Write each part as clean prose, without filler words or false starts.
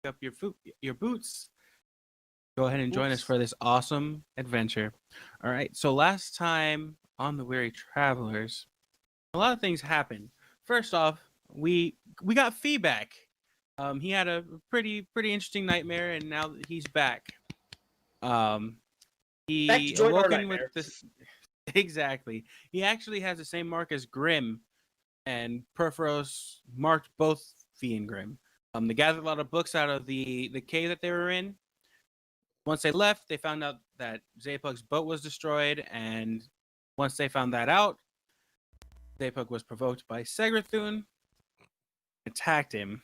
up your boots. Go ahead and join us Oops. for this awesome adventure. All right. So last time on the Weary Travelers, a lot of things happened. First off, we got feedback. He had a pretty interesting nightmare, and now that he's back. Um, Back to he join our awoken with nightmare. this exactly. He actually has the same mark as Grim, and Perforos marked both Fee and Grim. They gathered a lot of books out of the cave that they were in. Once they left, they found out that Zapug's boat was destroyed, and once they found that out, Zapug was provoked by Segrathun, attacked him,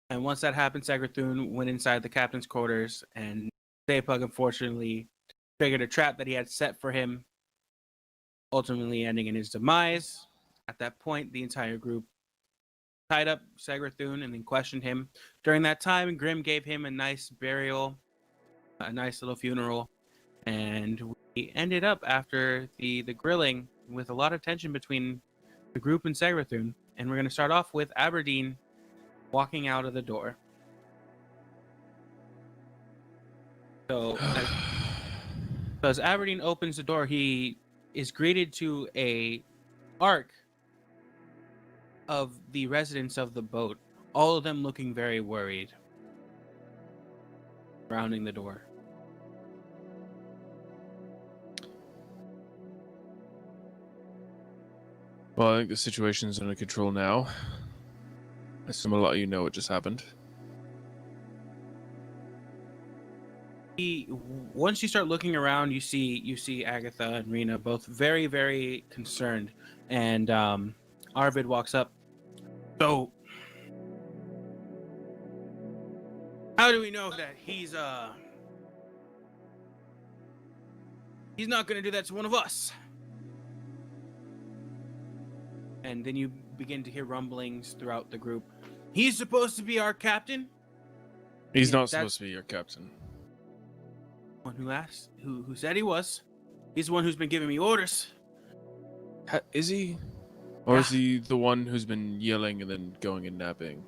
and once that happened, Segrathun went inside the captain's quarters, and Zapug unfortunately triggered a trap that he had set for him, ultimately ending in his demise. At that point, the entire group tied up Segrathun and then questioned him. During that time, Grim gave him a nice burial, a nice little funeral, and we ended up after the grilling with a lot of tension between the group and Segrathun. And we're going to start off with Aberdeen walking out of the door. So as Aberdeen opens the door, he is greeted to a arc of the residents of the boat, all of them looking very worried, surrounding the door. Well, I think the situation's under control now. I assume a lot of you know what just happened. Once you start looking around, you see Agatha and Rena both very, very concerned, and Arvid walks up. So, how do we know that he's not going to do that to one of us? And then you begin to hear rumblings throughout the group. He's supposed to be our captain. He's not supposed to be your captain. One who asked, who said he was. He's the one who's been giving me orders. Is he? Or is he the one who's been yelling and then going and napping?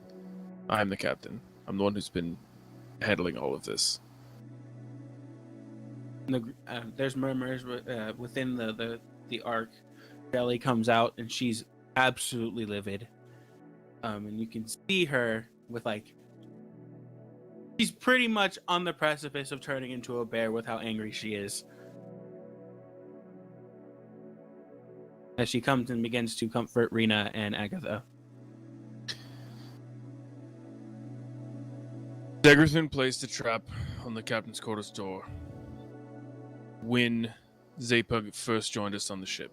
I'm the captain. I'm the one who's been handling all of this. There's murmurs within the arc. Belly comes out and she's absolutely livid. And you can see her with she's pretty much on the precipice of turning into a bear with how angry she is. As she comes and begins to comfort Rena and Agatha. Segrathun placed a trap on the captain's quarters door when Zapug first joined us on the ship.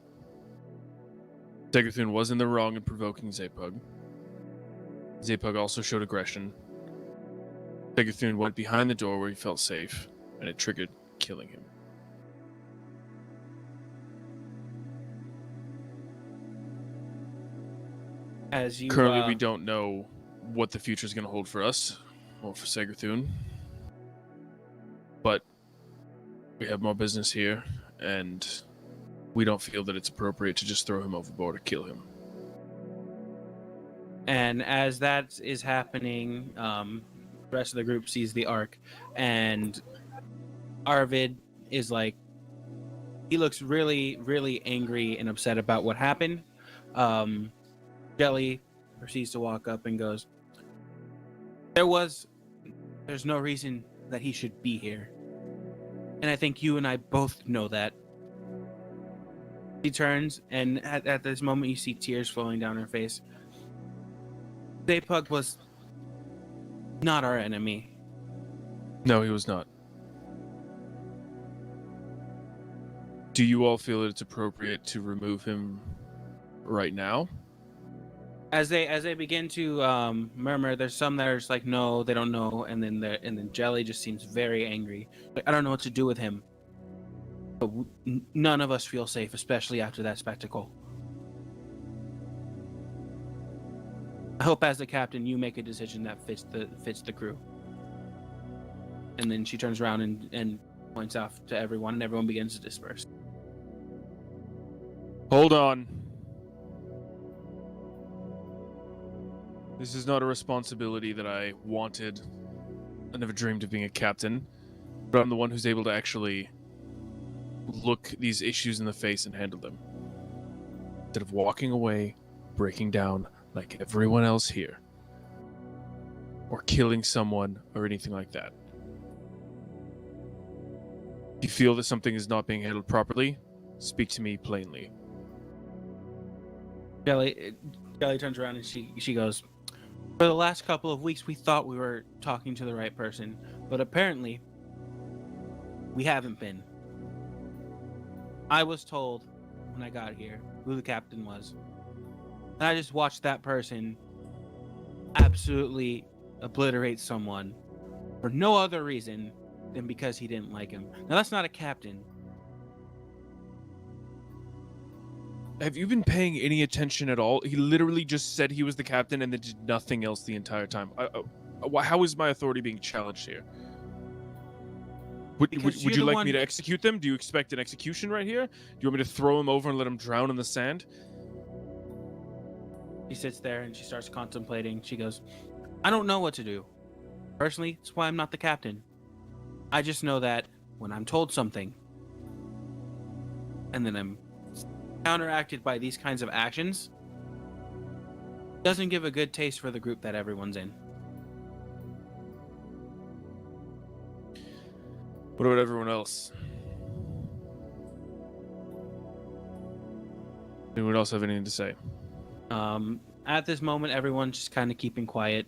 Segrathun was in the wrong in provoking Zapug. Zapug also showed aggression. Segrathun went behind the door where he felt safe, and it triggered killing him. Currently, we don't know what the future is going to hold for us, or for Segrathun. But we have more business here, and we don't feel that it's appropriate to just throw him overboard or kill him. And as that is happening, the rest of the group sees the arc, and Arvid is he looks really, really angry and upset about what happened. Jelly proceeds to walk up and goes, there's no reason that he should be here. And I think you and I both know that. She turns, and at this moment you see tears flowing down her face. Zapug was not our enemy. No, he was not. Do you all feel that it's appropriate to remove him right now? As they begin to murmur, there's some that are just no, they don't know, and then Jelly just seems very angry. I don't know what to do with him. But none of us feel safe, especially after that spectacle. I hope, as the captain, you make a decision that fits the crew. And then she turns around and points off to everyone, and everyone begins to disperse. Hold on. This is not a responsibility that I wanted. I never dreamed of being a captain, but I'm the one who's able to actually look these issues in the face and handle them. Instead of walking away, breaking down like everyone else here, or killing someone or anything like that. If you feel that something is not being handled properly, speak to me plainly. Jelly turns around and she goes, for the last couple of weeks we thought we were talking to the right person, but apparently we haven't been. I was told when I got here who the captain was, and I just watched that person absolutely obliterate someone for no other reason than because he didn't like him. Now that's not a captain. Have you been paying any attention at all? He literally just said he was the captain and then did nothing else the entire time. How is my authority being challenged here? Would you like me to execute them? Do you expect an execution right here? Do you want me to throw him over and let him drown in the sand? She sits there and she starts contemplating. She goes, I don't know what to do. Personally, that's why I'm not the captain. I just know that when I'm told something, and then I'm counteracted by these kinds of actions, doesn't give a good taste for the group that everyone's in. What about everyone else? Anyone else have anything to say? At this moment, everyone's just kind of keeping quiet.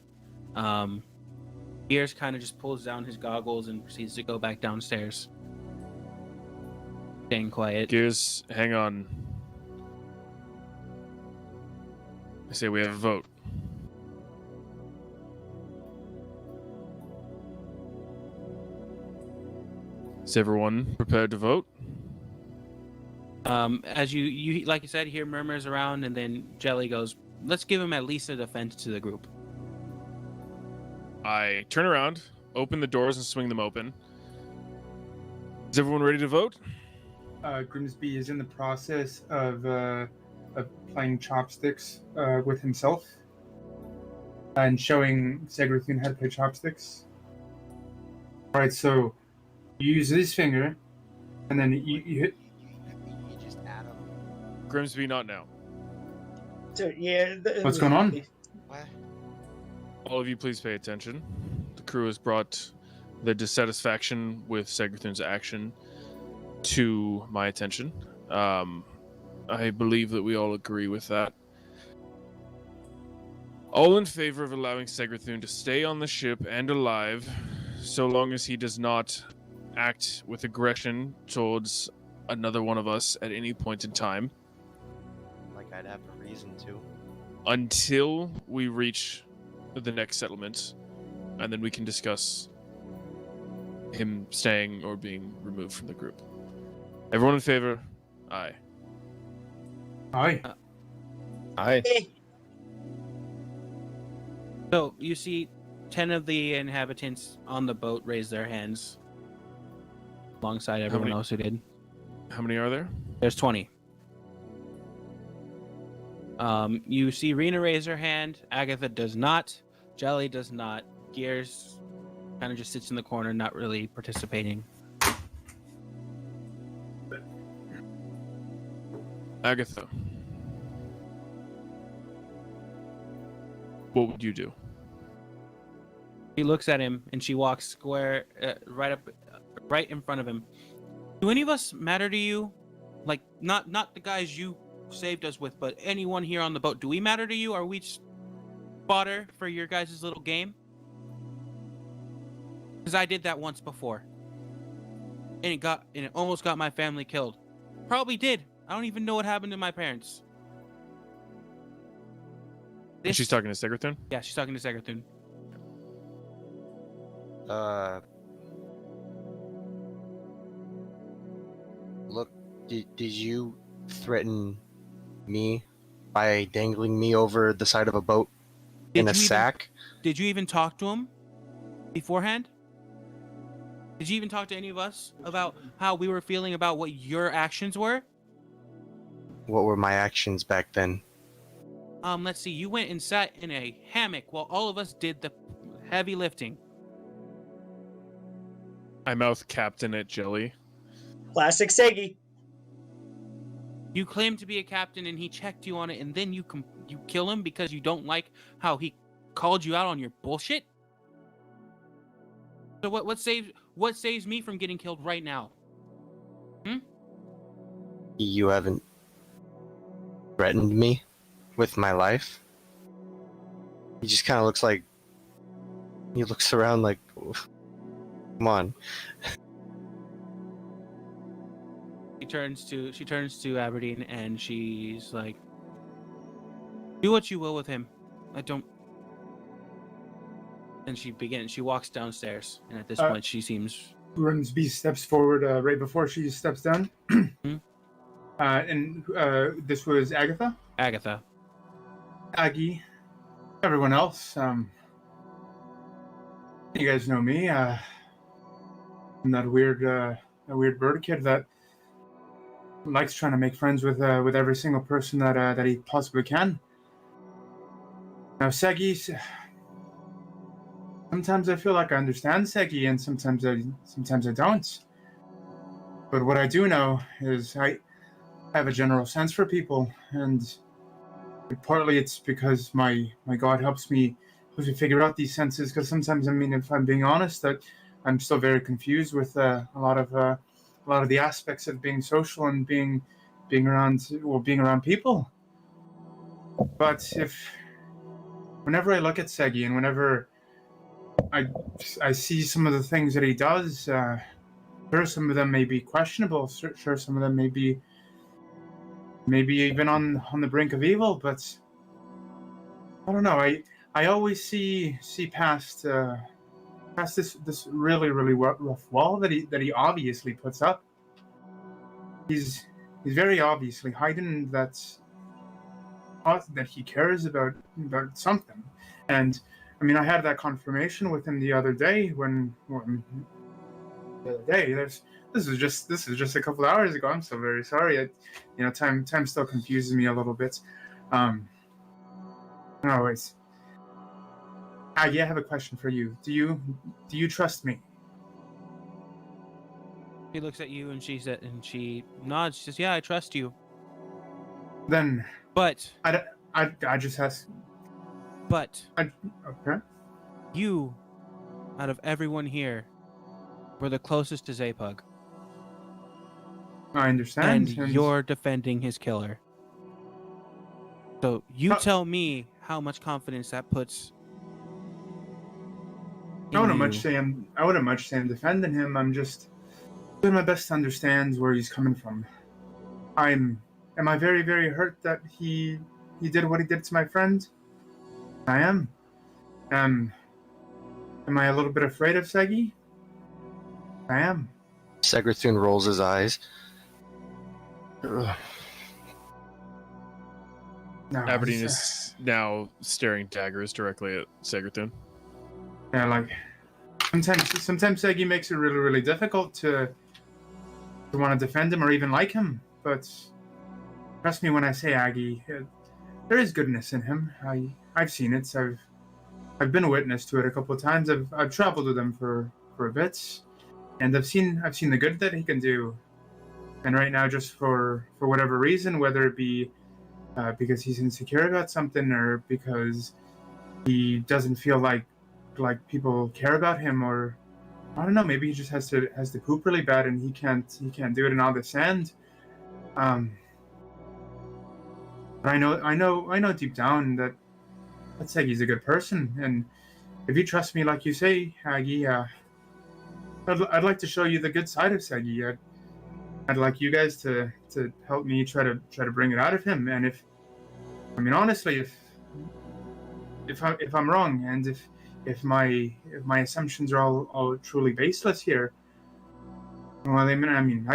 Gears kind of just pulls down his goggles and proceeds to go back downstairs. Staying quiet. Gears, hang on. I say we have a vote. Is everyone prepared to vote? As you like you said, hear murmurs around, and then Jelly goes, let's give him at least a defense to the group. I turn around, open the doors, and swing them open. Is everyone ready to vote? Grimsby is in the process of playing chopsticks with himself and showing Segrathun how to play chopsticks. Alright, so you use this finger, and then you hit. You just add them. Grimsby, not now. So, yeah. What's going on? What? All of you, please pay attention. The crew has brought their dissatisfaction with Segrathun's action to my attention. I believe that we all agree with that. All in favor of allowing Segrathun to stay on the ship and alive, so long as he does not act with aggression towards another one of us at any point in time. Like I'd have a reason to. Until we reach the next settlement, and then we can discuss him staying or being removed from the group. Everyone in favor? Aye. Aye. Aye. So you see 10 of the inhabitants on the boat raise their hands alongside everyone many? else who did. How many are there? There's 20. You see Rena raise her hand. Agatha does not. Jelly does not. Gears kind of just sits in the corner, not really participating. Agatha. What would you do? She looks at him and she walks square right in front of him. Do any of us matter to you? Like not the guys you saved us with, but anyone here on the boat. Do we matter to you? Are we just fodder for your guys' little game? Because I did that once before, and it almost got my family killed. Probably did. I don't even know what happened to my parents. And she's talking to Segrathun? Yeah, she's talking to Segrathun. Look, did you threaten me by dangling me over the side of a boat in a sack? Did you even talk to him beforehand? Did you even talk to any of us about how we were feeling about what your actions were? What were my actions back then? let's see. You went and sat in a hammock while all of us did the heavy lifting. I mouth Captain at Jelly. Classic Segi. You claim to be a captain, and he checked you on it, and then you kill him because you don't like how he called you out on your bullshit. So what saves me from getting killed right now? You haven't threatened me with my life. He just kind of looks like... He looks around like... Come on. She turns to Aberdeen, and she's like, "Do what you will with him. I don't." And she walks downstairs, and at this point she seems... Grimsby steps forward right before she steps down. And this was Agatha? Agatha. Aggie. Everyone else. You guys know me. I'm that weird bird kid that likes trying to make friends with every single person that he possibly can. Now, Segi, sometimes I feel like I understand Segi, and sometimes I don't. But what I do know is I have a general sense for people, and partly it's because my God helps me figure out these senses. Because sometimes, I mean, if I'm being honest, that I'm still very confused with a lot of the aspects of being social and being around people. But whenever I look at Segi, and whenever I see some of the things that he does, sure, some of them may be questionable. Sure, some of them may be even on the brink of evil. But I don't know. I always see past this really rough wall that he obviously puts up. He's very obviously hiding that he cares about something. And I mean, I had that confirmation with him the other day this is just a couple hours ago. I'm so very sorry. Time still confuses me a little bit. Anyways, Aggie, I have a question for you. Do you trust me? She looks at you, and she nods. She says, "Yeah, I trust you." Then, But I just ask. But Okay. you, out of everyone here, were the closest to Zapug, I understand. and you're defending his killer. So you tell me how much confidence that puts. I wouldn't much say I'm defending him. I'm just doing my best to understand where he's coming from. Am I very, very hurt that he did what he did to my friend? I am. Am I a little bit afraid of Segi? I am. Segrithun rolls his eyes. Ugh. No, Aberdeen is now staring daggers directly at Segrithun. Yeah, like sometimes Segi makes it really, really difficult to want to defend him or even like him. But trust me when I say, Aggie, there is goodness in him. I've seen it. I've been a witness to it a couple of times. I've traveled with him for a bit, and I've seen the good that he can do. And right now, just for whatever reason, whether it be because he's insecure about something or because he doesn't feel like people care about him, or I don't know, maybe he just has to poop really bad and he can't do it in all the sand. But I know deep down that Segi's a good person, and if you trust me like you say, Aggie, I'd like to show you the good side of Segi. I'd like you guys to help me try to bring it out of him. And honestly, if I'm wrong, and if my assumptions are all truly baseless here, well, I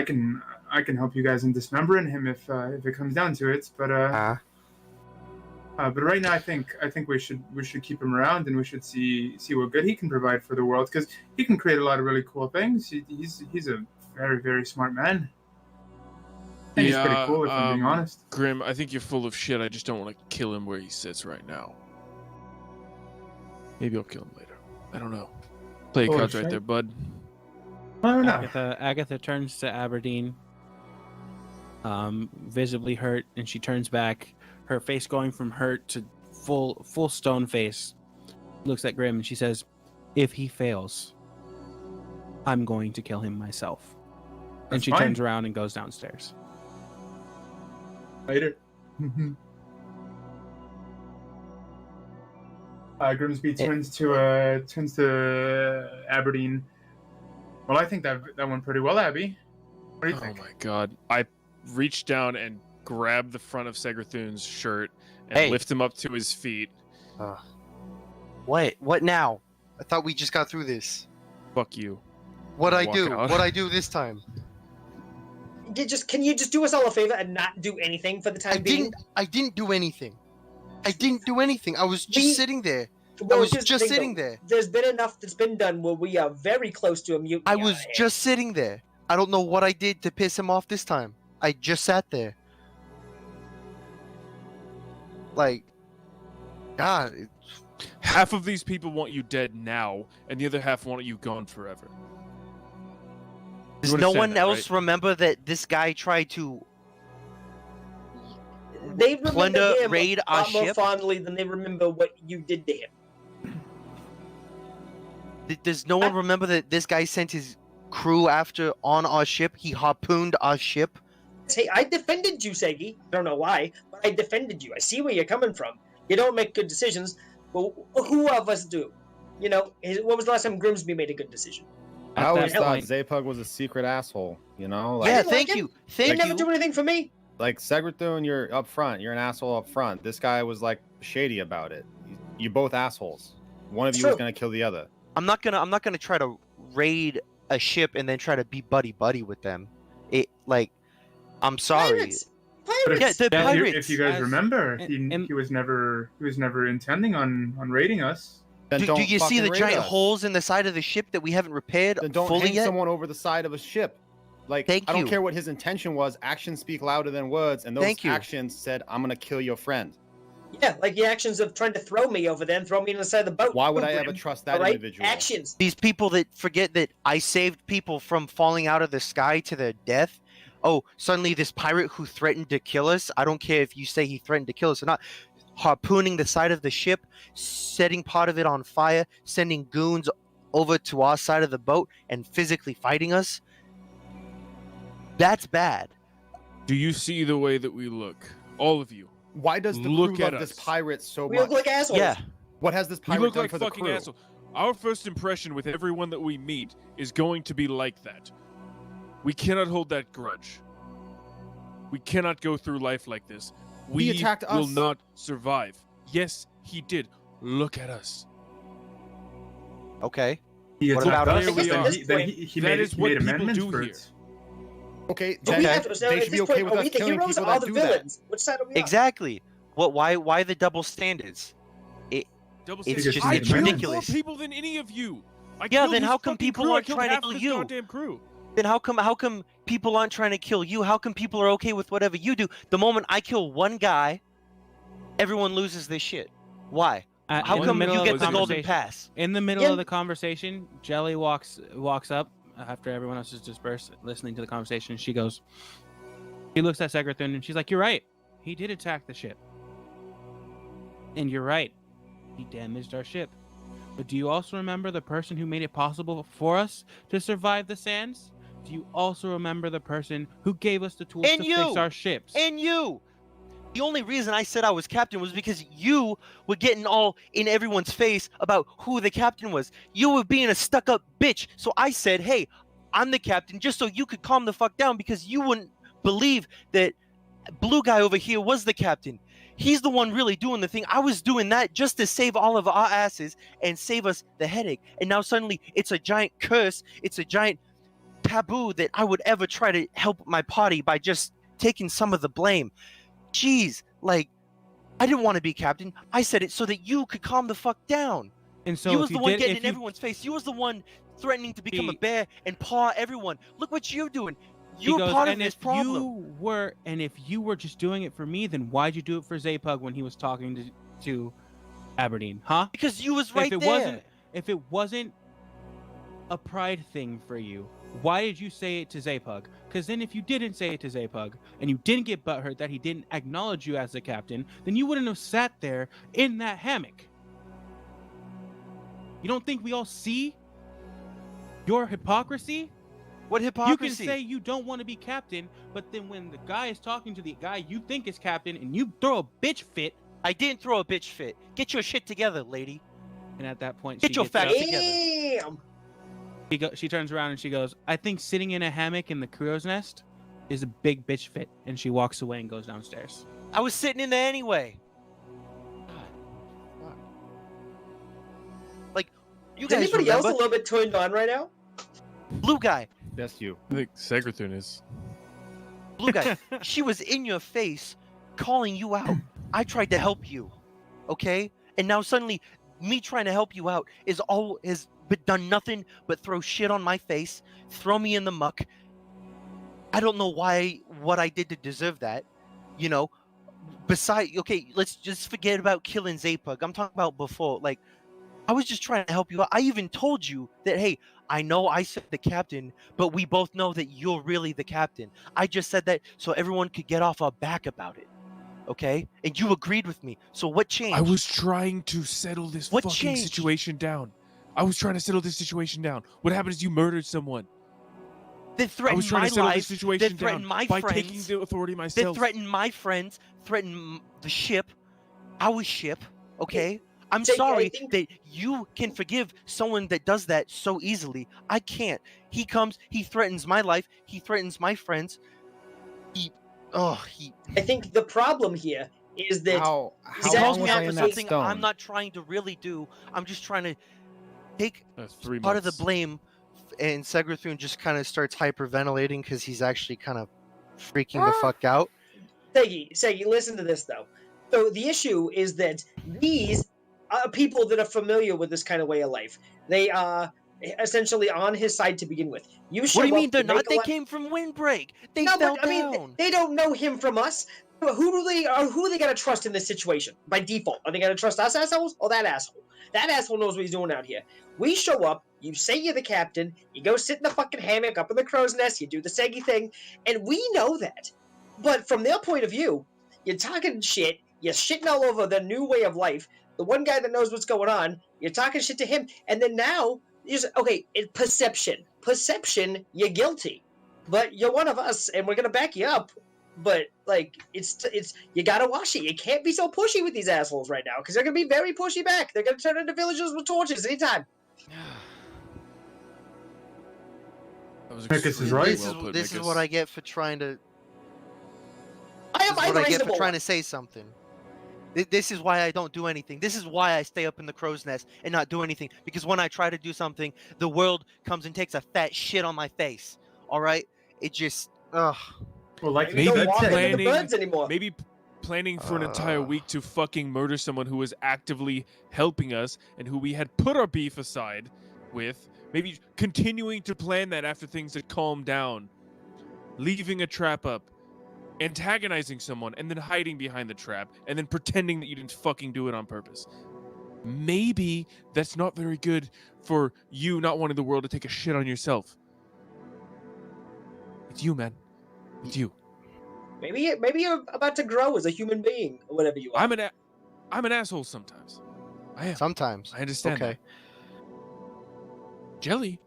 can help you guys in dismembering him if it comes down to it. But right now, I think we should keep him around, and we should see what good he can provide for the world, because he can create a lot of really cool things. He's a very, very smart man. think it's pretty cool if I'm being honest. Grim, I think you're full of shit. I just don't want to kill him where he sits right now. Maybe I'll kill him later. I don't know. Play your cards right there, bud. I don't know. Agatha turns to Aberdeen, visibly hurt, and she turns back, her face going from hurt to full stone face. Looks at Grim and she says, "If he fails, I'm going to kill him myself." And That's she fine. turns around and goes downstairs. Later. Grimsby turns to Aberdeen. Well, I think that went pretty well, Abby. What do you think? Oh my god. I reach down and grab the front of Segrathun's shirt and lift him up to his feet. What? What now? I thought we just got through this. Fuck you. What'd I Walk do? out. What'd I do this time? Can you just do us all a favor and not do anything for the time being? I didn't do anything. I didn't do anything. I was just sitting there. Well, I was here's the just thing, sitting though. there. There's been enough that's been done where we are very close to a mutiny. I on was our hands. just sitting there. I don't know what I did to piss him off this time. I just sat there. Like, God. Half of these people want you dead now, and the other half want you gone forever. Does You no understand one that, else right? remember that this guy tried to They remember plunder, him raid a our lot more ship? fondly than they remember what you did to him. Does no one remember that this guy sent his crew after on our ship? He harpooned our ship. Hey, I defended you, Segi. I don't know why, but I defended you. I see where you're coming from. You don't make good decisions, but who of us do? You know, what was the last time Grimsby made a good decision? I At always that thought point- Zapug was a secret asshole, you know? Like, Yeah, didn't like thank him. you. He Thank never you. do anything for me. like Segrathun, you're up front. You're an asshole up front. This guy was like shady about it. You both assholes. One of It's you was true. gonna kill the other. I'm not gonna try to raid a ship and then try to be buddy with them. I'm sorry. Pirates. But Pirates. Yeah, the if, pirates. if you guys As- remember, and- he was never intending on raiding us. Then Do don't you see the fucking raid giant us. holes in the side of the ship that we haven't repaired Then don't fully hang yet? someone over the side of a ship. Like, Thank I don't you. care what his intention was. Actions speak louder than words, and those Thank you. actions said, "I'm gonna kill your friend." Yeah, like the actions of trying to throw me over there and throw me inside the boat. Why would I Grim, ever trust that all right? individual? Actions. These people that forget that I saved people from falling out of the sky to their death. Oh, suddenly this pirate who threatened to kill us, I don't care if you say he threatened to kill us or not, harpooning the side of the ship, setting part of it on fire, sending goons over to our side of the boat and physically fighting us. That's bad. Do you see the way that we look? All of you. Why does the Look crew at love this us. pirate so We much? look like assholes. Yeah. What has this We pirate look done like for the fucking crew? assholes. Our first impression with everyone that we meet is going to be like that. We cannot hold that grudge. We cannot go through life like this. We attacked will us. not survive. Yes, he did. Look at us. Okay. He What attacked about us, us? but Here we then are. he That made, is he what made people amendments do for here. it. Okay, But then we have to, so they at should be this okay point, with are us we the killing heroes people or that the do that. villains? Which side are we on? Exactly. Why the double standards? Double It's standards. just I killed ridiculous. more people than any of you. I Yeah, killed then his how come fucking people crew. aren't I killed trying to half kill this you? goddamn crew. Then how come people aren't trying to kill you? How come people are okay with whatever you do? The moment I kill one guy, everyone loses their shit. Why? How In the come middle you of get the golden conversation- pass? In the middle Yeah. of the conversation, Jelly walks up after everyone else is dispersed, listening to the conversation. She looks at Segrathun and she's like, "You're right. He did attack the ship. And you're right. He damaged our ship. But do you also remember the person who made it possible for us to survive the sands? Do you also remember the person who gave us the tools And to you! fix our ships?" And you! The only reason I said I was captain was because you were getting all in everyone's face about who the captain was. You were being a stuck-up bitch. So I said, hey, I'm the captain, just so you could calm the fuck down because you wouldn't believe that blue guy over here was the captain. He's the one really doing the thing. I was doing that just to save all of our asses and save us the headache. And now suddenly it's a giant curse. It's a giant taboo that I would ever try to help my party by just taking some of the blame. Jeez, like, I didn't want to be captain. I said it so that you could calm the fuck down. And so you if was the you one did- getting if in you- everyone's face. You was the one threatening to become a Be- bear and paw everyone. Look what you're doing. You're goes, part of and this if problem. if you were just doing it for me, then why'd you do it for Zapug when he was talking to Aberdeen, huh? Because you was right if it there. wasn't a pride thing for you, why did you say it to Zapug? Because then if you didn't say it to Zapug and you didn't get butthurt that he didn't acknowledge you as the captain, then you wouldn't have sat there in that hammock. You don't think we all see your hypocrisy? What hypocrisy? You can say you don't want to be captain, but then when the guy is talking to the guy you think is captain and you throw a bitch fit, I didn't throw a bitch fit. Get your shit together, lady. and at that point Get she your gets facts up, together. Damn. she turns around and she goes, I think sitting in a hammock in the crow's nest is a big bitch fit, and she walks away and goes downstairs. I was sitting in there anyway. Like, you Is guys anybody else remember? a little bit turned on right now? Blue guy. That's you. I think Segrathun is. Blue guy. She was in your face, calling you out. I tried to help you, okay? And now suddenly, me trying to help you out has done nothing but throw shit on my face, throw me in the muck. I don't know what I did to deserve that, you know. Besides, okay, let's just forget about killing Zapug. I'm talking about before, like, I was just trying to help you out. I even told you that, hey, I know I said the captain, but we both know that you're really the captain. I just said that so everyone could get off our back about it, okay? And you agreed with me. So what changed? I was trying to settle this What fucking changed? situation down. I was trying to settle this situation down. What happened is you murdered someone. They I threatened was trying my to settle life. this situation They threatened down my by friends. taking the authority They myself. threatened my friends, threatened the ship, our ship, okay? I'm Jake, I sorry think- that you can forgive someone that does that so easily. I can't. He comes, he threatens my life, he threatens my friends. I think the problem here is that How He Exactly. calls long me was I out for in that something stone? I'm not trying to really do. I'm just trying to take 3 part of the months. blame. And Segrathun just kind of starts hyperventilating because he's actually kind of freaking the fuck out. Segi, listen to this though. So the issue is that these are people that are familiar with this kind of way of life. They are essentially on his side to begin with. You show What do you up, mean they're you make not? a They lot- came from Windbreak. They No, fell but I mean, down. they don't know him from us. Who are they gonna trust in this situation by default? Are they gonna trust us assholes or that asshole? That asshole knows what he's doing out here. We show up, you say you're the captain, you go sit in the fucking hammock up in the crow's nest, you do the Segi thing, and we know that. But from their point of view, you're talking shit, you're shitting all over the new way of life. The one guy that knows what's going on, you're talking shit to him, and then now perception. Perception, you're guilty. But you're one of us, and we're gonna back you up. But like, it's you gotta wash it. You can't be so pushy with these assholes right now, because they're gonna be very pushy back. They're gonna turn into villagers with torches anytime. That was Marcus is extremely right. This well put, is Marcus. what I get for trying to. I This am is what I get for unreasonable. trying to say something. This is why I don't do anything. This is why I stay up in the crow's nest and not do anything. Because when I try to do something, the world comes and takes a fat shit on my face. All right? It just. Ugh. Well, like Maybe you don't said, walk into the planning- birds anymore. Maybe planning for an entire Uh. week to fucking murder someone who was actively helping us and who we had put our beef aside with. Maybe continuing to plan that after things had calmed down. Leaving a trap up. Antagonizing someone and then hiding behind the trap and then pretending that you didn't fucking do it on purpose. Maybe that's not very good for you not wanting the world to take a shit on yourself. It's you, man. It's you. Maybe you're about to grow as a human being, or whatever you are. I'm an asshole sometimes. I am. Sometimes. I understand Okay. that. Jelly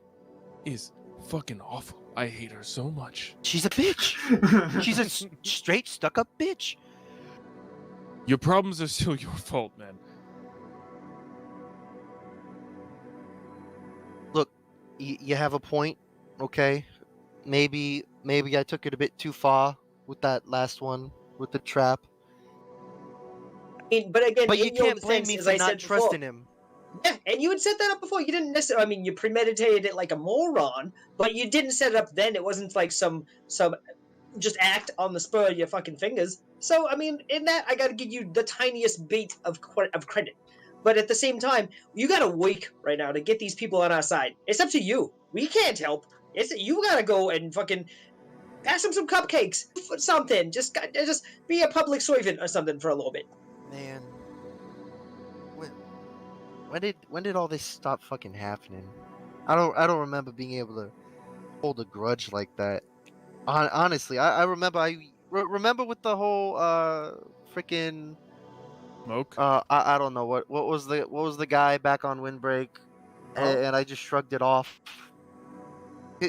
is fucking awful. I hate her so much. She's a bitch. She's a straight stuck-up bitch. Your problems are still your fault, man. Look, you have a point, okay? Maybe I took it a bit too far with that last one with the trap. But again, But you in your can't blame defense, me as for I not said before, trusting him. Yeah, and you had set that up before. You didn't necessarily. I mean, you premeditated it like a moron, but you didn't set it up then. It wasn't like some just act on the spur of your fucking fingers. So I mean, in that, I got to give you the tiniest bit of credit. But at the same time, you got to wake right now to get these people on our side. It's up to you. We can't help. You got to go and fucking Pass him some cupcakes, something. Just be a public servant or something for a little bit. Man, when did all this stop fucking happening? I don't remember being able to hold a grudge like that. Honestly, I remember remember with the whole freaking Smoke. I don't know what was the guy back on Windbreak, and I just shrugged it off.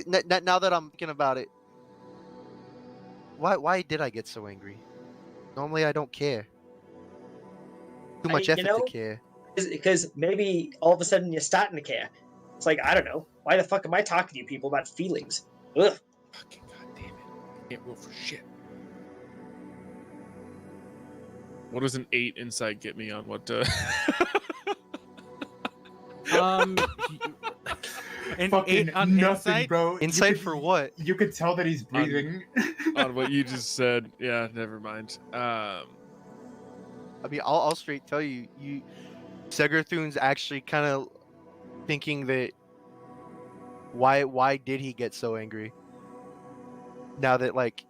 Now that I'm thinking about it, why did I get so angry? Normally I don't care. Too much effort to care. Because maybe all of a sudden you're starting to care. It's like, I don't know. Why the fuck am I talking to you people about feelings? Ugh. Fucking goddamn it! Can't roll for shit. What does an 8 insight get me on what? An Fucking 8 on nothing, insight? bro. Insight for what? You could tell that he's breathing. On what you just said? Yeah, never mind. I mean, I'll straight tell you, Segarthun's actually kind of thinking that why did he get so angry? Now that like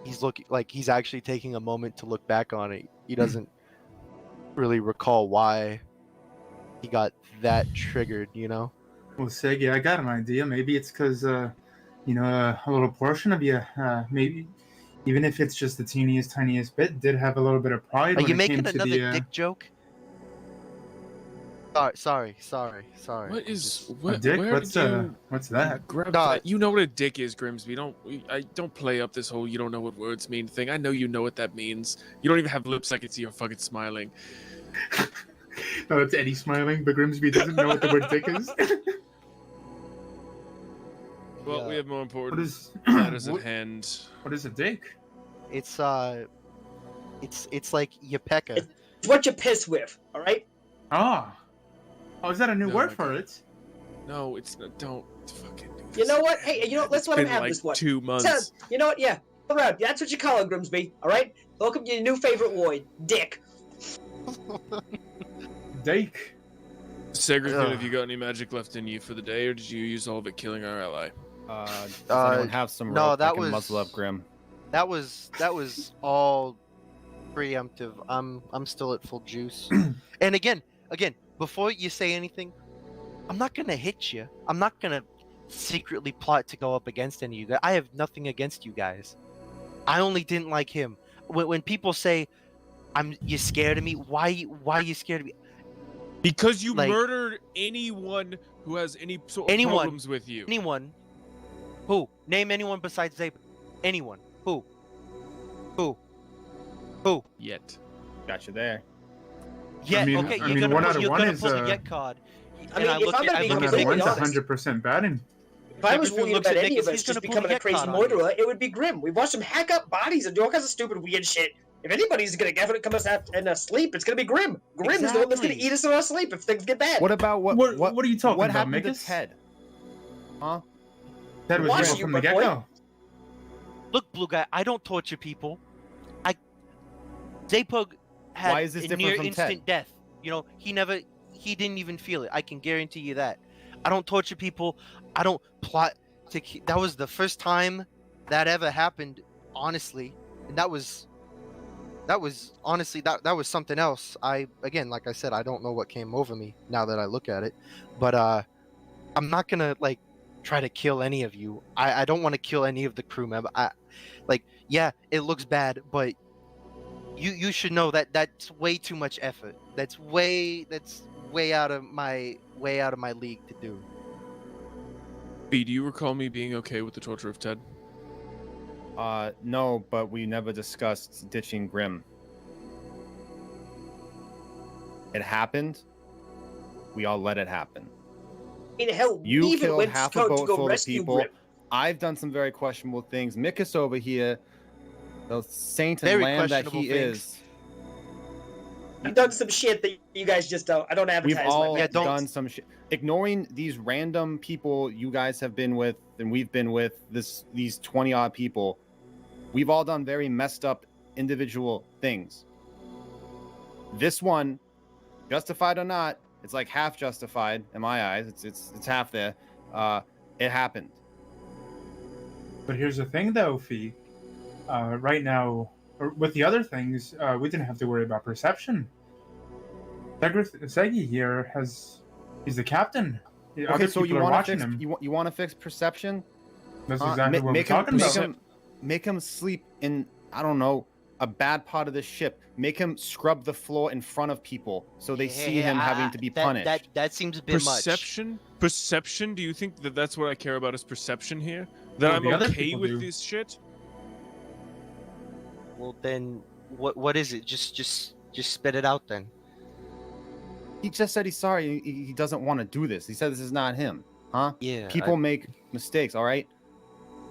he's actually taking a moment to look back on it. He doesn't really recall why he got that triggered, you know? Well, Segi, I got an idea. Maybe it's because, a little portion of you, maybe, even if it's just the tiniest bit, did have a little bit of pride. Are when you it making came to another the, dick joke? Sorry. what is a what? dick? Where What's did you what's that? grab Nah. that? You know what a dick is, Grimsby. I don't play up this whole "you don't know what words mean" thing. I know you know what that means. You don't even have lips. I can see you're fucking smiling. No, it's Eddie smiling, but Grimsby doesn't know what the word dick is. Well, Yeah. we have more important What is matters at what, hand. what is a dick? It's like Yapeka. It's what you piss with, all right? Oh, is that a new No, word I for got- it? No, it's not. Don't fucking do this. You know what? Hey, let's It's let him been have like this one. 2 months. Sounds- you know what? Yeah. All right. That's what you call it, Grimsby. All right. Welcome to your new favorite word, dick. Dick. Segarthun, Ugh. have you got any magic left in you for the day, or did you use all of it killing our ally? Does anyone have some no, rope that I can was- muzzle up Grim? That was all preemptive. I'm still at full juice. And again, before you say anything, I'm not gonna hit you. I'm not gonna secretly plot to go up against any of you guys. I have nothing against you guys. I only didn't like him. When people say, "You scared of me," why are you scared of me? Because you Like- murdered anyone who has any sort of Anyone. problems with you. Anyone? Who? Name anyone besides Zabe. Anyone? Who? Yet. Got you there. Yet, mean- okay, I you're mean, gonna one pull, out of you're one gonna is, pull the yet card. I mean, if I'm gonna be One out of completely one's honest, 100% batting. if I was Segarthun worried looks about at any of Nicholas, us he's just gonna pull becoming the a crazy get card on you. murderer, it would be Grim. We watched him hack up bodies and do all kinds of stupid, weird shit. If anybody's gonna definitely come us out in our sleep, it's gonna be Grim. Grim is the one that's gonna Exactly. eat us in our sleep if things get bad. What about what? What are you talking What about, happened to Mikus? Ted? Huh? That was Watch real you, from the but boy. get-go. Look, Blue Guy, I don't torture people. Zapug had Why is this a different near from instant Ted? death. You know, he didn't even feel it. I can guarantee you that. I don't torture people. I don't plot to. That was the first time that ever happened, honestly, and that was honestly that was something else. Again, like I said, I don't know what came over me now that I look at it, but I'm not gonna like try to kill any of you. I don't want to kill any of the crew member. Yeah, it looks bad, but you should know that that's way too much effort. That's way out of my league to do. B, do you recall me being okay with the torture of Ted? No, but we never discussed ditching Grim. It happened. We all let it happen. I mean, hell, we You even killed went half a to boat go full of rescue people. Grim. I've done some very questionable things. Mikus over here, the saint and Very lamb that questionable he things. is. I've done some shit that you guys just don't. I don't advertise. We've my all bad don't- done things. some shit. Ignoring these random people you guys have been with and we've been with, these 20 odd people, we've all done very messed up individual things. This one, justified or not, it's like half justified in my eyes. It's half there. It happened. But here's the thing, though, Fee. Right now, or with the other things, we didn't have to worry about perception. Segi here he's the captain. Okay, Other so you people are want to watching fix him. you want to fix perception? That's exactly what we're talking about. Make him sleep in, I don't know, a bad part of the ship. Make him scrub the floor in front of people so they see him having to be punished. That seems a bit Perception? Perception? Do you think that that's what I care about is perception here? That Well, I'm the other okay people with do. this shit? Well, then, what is it? Just spit it out then. He just said he's sorry. He doesn't want to do this. He said this is not him, huh? Yeah. People make mistakes, all right?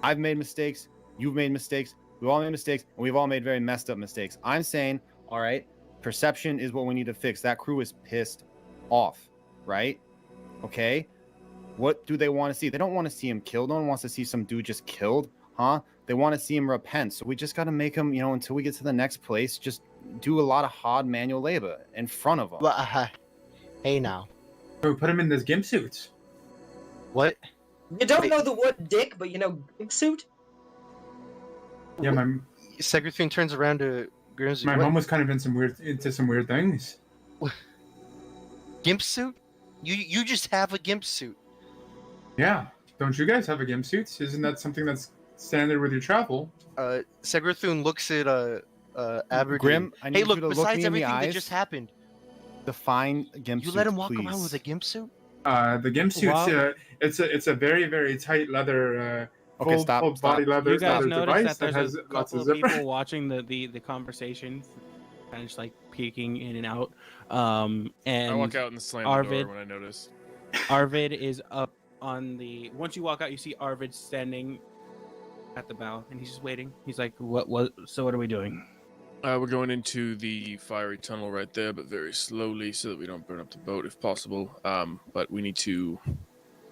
I've made mistakes. You've made mistakes. We've all made mistakes, and we've all made very messed up mistakes. I'm saying, all right, perception is what we need to fix. That crew is pissed off, right? Okay? What do they want to see? They don't want to see him killed. No one wants to see some dude just killed, huh? They want to see him repent. So we just got to make him, until we get to the next place, just do a lot of hard manual labor in front of him. Well, hey now. So we put him in this gimp suit. What? You don't Wait. know the word dick, but you know gimp suit? Yeah, my Segrathune turns around to Grimsby. my What? mom was kind of into some weird things. Gimp suit? You just have a gimp suit. Yeah, don't you guys have a gimp suit? Isn't that something that's standard with your travel? Segrathune looks at Aberdeen. Grim, I need Hey, look, you to look besides me in the everything that eyes. just happened, Define gimp you suit, let him walk please. around with a gimp suit? The gimp suit's Wow. it's a very, very tight leather Okay, full stop. body leather, You guys leather notice device that that there's has a lots couple of of zipper. people watching the conversation, kind of just like peeking in and out. I And walk out and slam the Arvid- door when I notice. Arvid is up on the. Once you walk out, you see Arvid standing at the bow, and he's just waiting. He's like, "What? So what are we doing?" We're going into the fiery tunnel right there, but very slowly so that we don't burn up the boat if possible. But we need to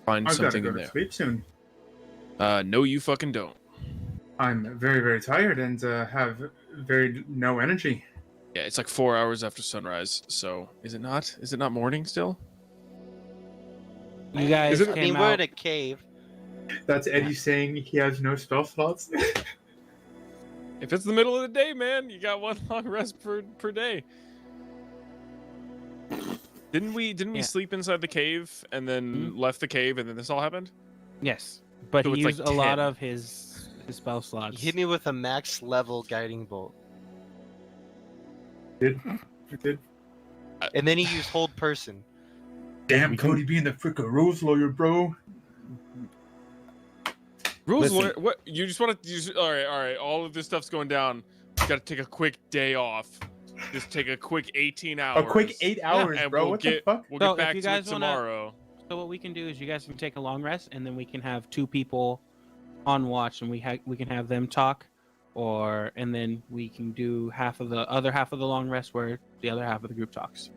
find I've got to something go in to there. sleep soon. No, you fucking don't. I'm very, very tired and have very no energy. Yeah, it's like 4 hours after sunrise. So is it not? Is it not morning still? You guys Is it- I came mean, we're out. in a cave. That's Eddie saying he has no spell slots. If it's the middle of the day, man, you got one long rest per day. Didn't we Yeah. sleep inside the cave and then left the cave and then this all happened? Yes, but So he it's like used a lot 10. of his spell slots. He hit me with a max level guiding bolt, Did. and then he used hold person. Damn, Cody being the frickin' rules lawyer, bro. Rules Listen. lawyer, what you just want to all right, all of this stuff's going down. You got to take a quick day off. Just take a quick 18 hours. A quick 8 hours, and bro. we'll What get the fuck? we'll So, get if back you to guys it wanna- tomorrow. So what we can do is you guys can take a long rest, and then we can have two people on watch, and we can have them talk, and then we can do other half of the long rest where the other half of the group talks.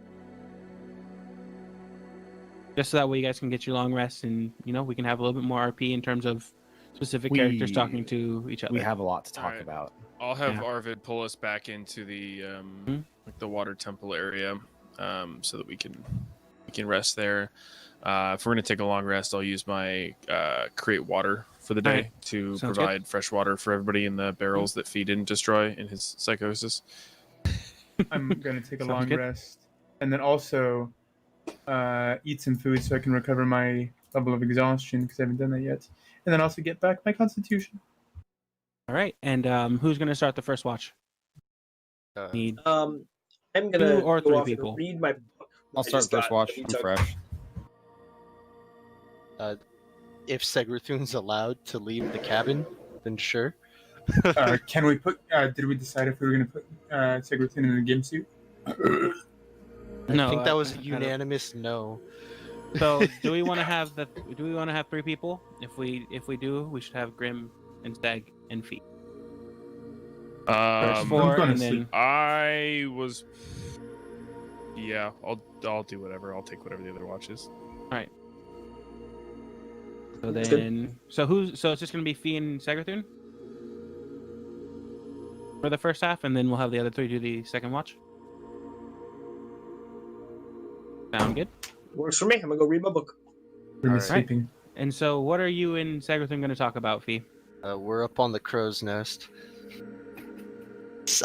Just so that way you guys can get your long rest, and we can have a little bit more RP in terms of specific characters talking to each other. We have a lot to talk Alright. about. I'll have Yeah. Arvid pull us back into the like the water temple area, so that we can rest there. If we're gonna take a long rest, I'll use my create water for the day Alright. to Sounds provide fresh water for everybody in the barrels that Fee didn't destroy in his psychosis. I'm gonna take a Sounds long good. rest, and then also eat some food so I can recover my level of exhaustion because I haven't done that yet, and then also get back my constitution. All right, and who's gonna start the first watch? Need I'm gonna 2 or go 3 off and people. read my book. I'll I start just first got watch. that we I'm took. fresh. If Segrathune's allowed to leave the cabin, then sure. Can we put? Did we decide if we were gonna put Segratune in a gimp suit? I No, think that was a I don't- unanimous no. So do we want to have 3 people? If we do, we should have Grim and Stag and Fee. There's Um, 4, gonna and then sleep. I was. Yeah, I'll do whatever. I'll take whatever the other watch is. so That's good. then so it's just gonna be Fee and Segrathune for the first half, and then we'll have the other 3 do the second watch. Sound good? Works for me. I'm gonna go read my book. Grim is Alright. sleeping. And so, what are you and Segrathune going to talk about, Fee? We're up on the crow's nest.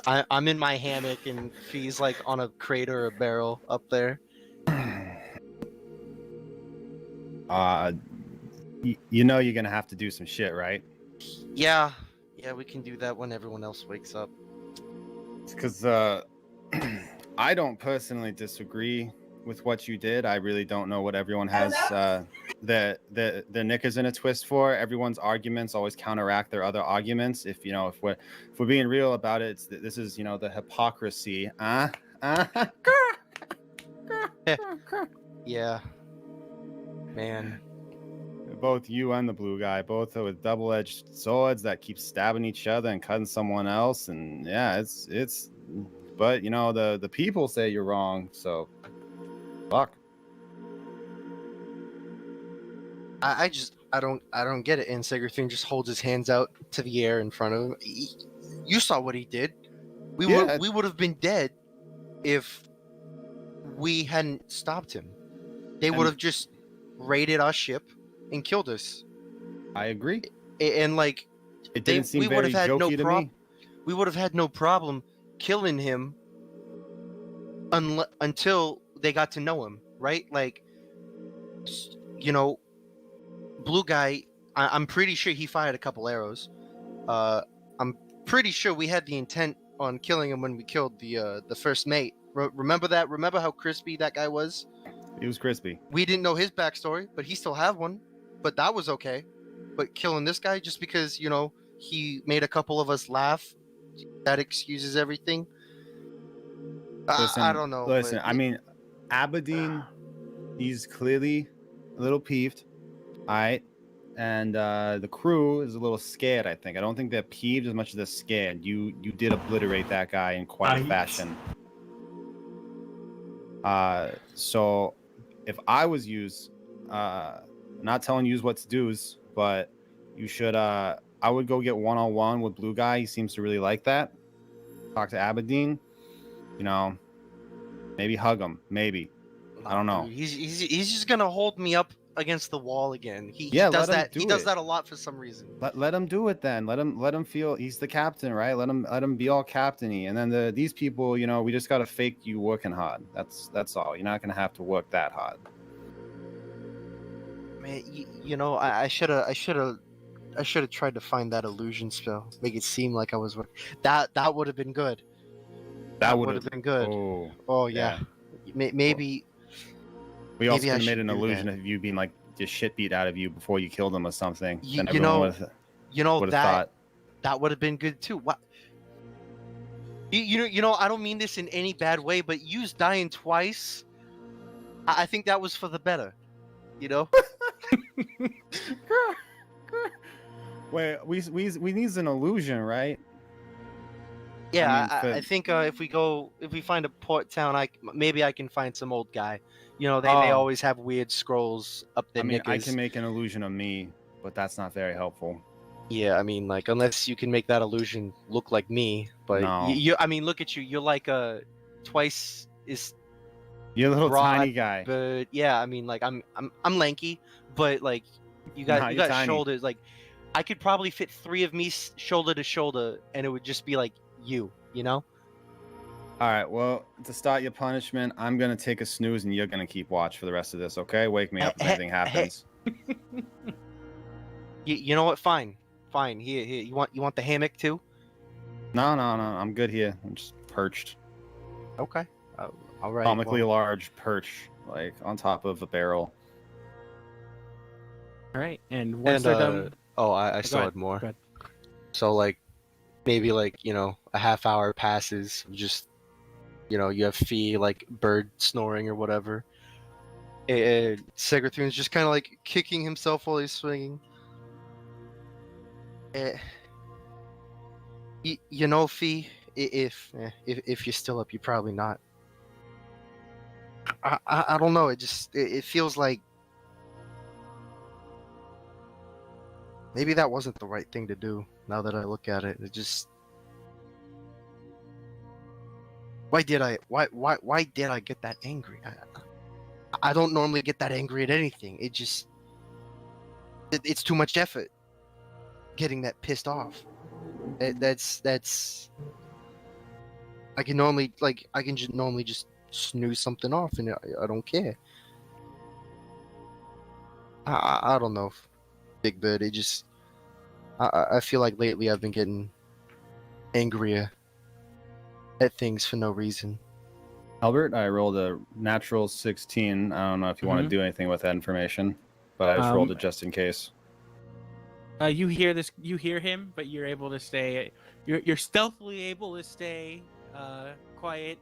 I'm in my hammock, and Fee's like on a crate or a barrel up there. You know you're gonna have to do some shit, right? Yeah, we can do that when everyone else wakes up. Because I don't personally disagree with what you did. I really don't know what everyone has the knickers in a twist for. Everyone's arguments always counteract their other arguments. If we're being real about it, this is the hypocrisy. Yeah, man. Both you and the blue guy, both are with double-edged swords that keep stabbing each other and cutting someone else, and yeah, it's. But the people say you're wrong, so fuck. I don't get it. And Segerthune just holds his hands out to the air in front of him. You saw what he did. We would have been dead if we hadn't stopped him. They would have just raided our ship and killed us. I agree. And like, it didn't seem very jokey to me. We would have had no problem killing him until they got to know him, right? Like, blue guy, I'm pretty sure he fired a couple arrows. I'm pretty sure we had the intent on killing him when we killed the first mate. Remember that? Remember how crispy that guy was? He was crispy. We didn't know his backstory, but he still had one. But that was okay. But killing this guy just because, he made a couple of us laugh, that excuses everything. Listen, I don't know. Listen, but I mean, Aberdeen, he's clearly a little peeved. All right. And the crew is a little scared, I think. I don't think they're peeved as much as they're scared. You did obliterate that guy in quite a fashion. So if I was used, not telling you what to do, but you should, I would go get one-on-one with Blue Guy. He seems to really like that. Talk to Aberdeen. Maybe hug him. Maybe. I don't know. He's just gonna hold me up against the wall again. He does that. He does that a lot for some reason. Let him do it then. Let him feel he's the captain, right? Let him be all captainy. And then these people, we just gotta fake you working hard. That's all. You're not gonna have to work that hard. Man, I should have tried to find that illusion spell. Make it seem like I was working. That would have been good. That would have been good. Oh yeah. Maybe. We also could have made an illusion of you being like just shit beat out of you before you killed him or something. Then that would have been good too. What? I don't mean this in any bad way, but you dying twice, I think that was for the better. Wait, we need an illusion, right? Yeah, I think if we find a port town, maybe I can find some old guy. They always have weird scrolls up their knickers. I can make an illusion of me, but that's not very helpful. Yeah, I mean, like, unless you can make that illusion look like me, but no. I mean, look at you. You're like twice is. You're a little broad, tiny guy. But yeah, I mean, like, I'm lanky, but like, you got tiny. shoulders. Like, I could probably fit 3 of me shoulder to shoulder, and it would just be like you. All right, well, to start your punishment, I'm going to take a snooze and you're going to keep watch for the rest of this, okay? Wake me up if anything happens. You know what? Fine. Here. You want the hammock too? No. I'm good here. I'm just perched. Okay. All right. Comically large perch, like on top of a barrel. All right. And once they're done... I still had more. Go ahead. So, like, maybe, like, a half hour passes. Just... you have Fee, like, bird snoring or whatever. And Segerthune's just kind of, like, kicking himself while he's swinging. Fee, if you're still up, you're probably not. I don't know. It feels like maybe that wasn't the right thing to do. Now that I look at it, it just... Why did I get that angry? I don't normally get that angry at anything. It's too much effort. getting that pissed off. That's. I can normally normally just snooze something off, and I don't care. I don't know, Big Bird. It just I feel like lately I've been getting angrier at things for no reason. Albert, I rolled a natural 16. I don't know if you want to do anything with that information, but I just rolled it just in case. You hear this? You hear him, but you're able to stay. You're stealthily able to stay quiet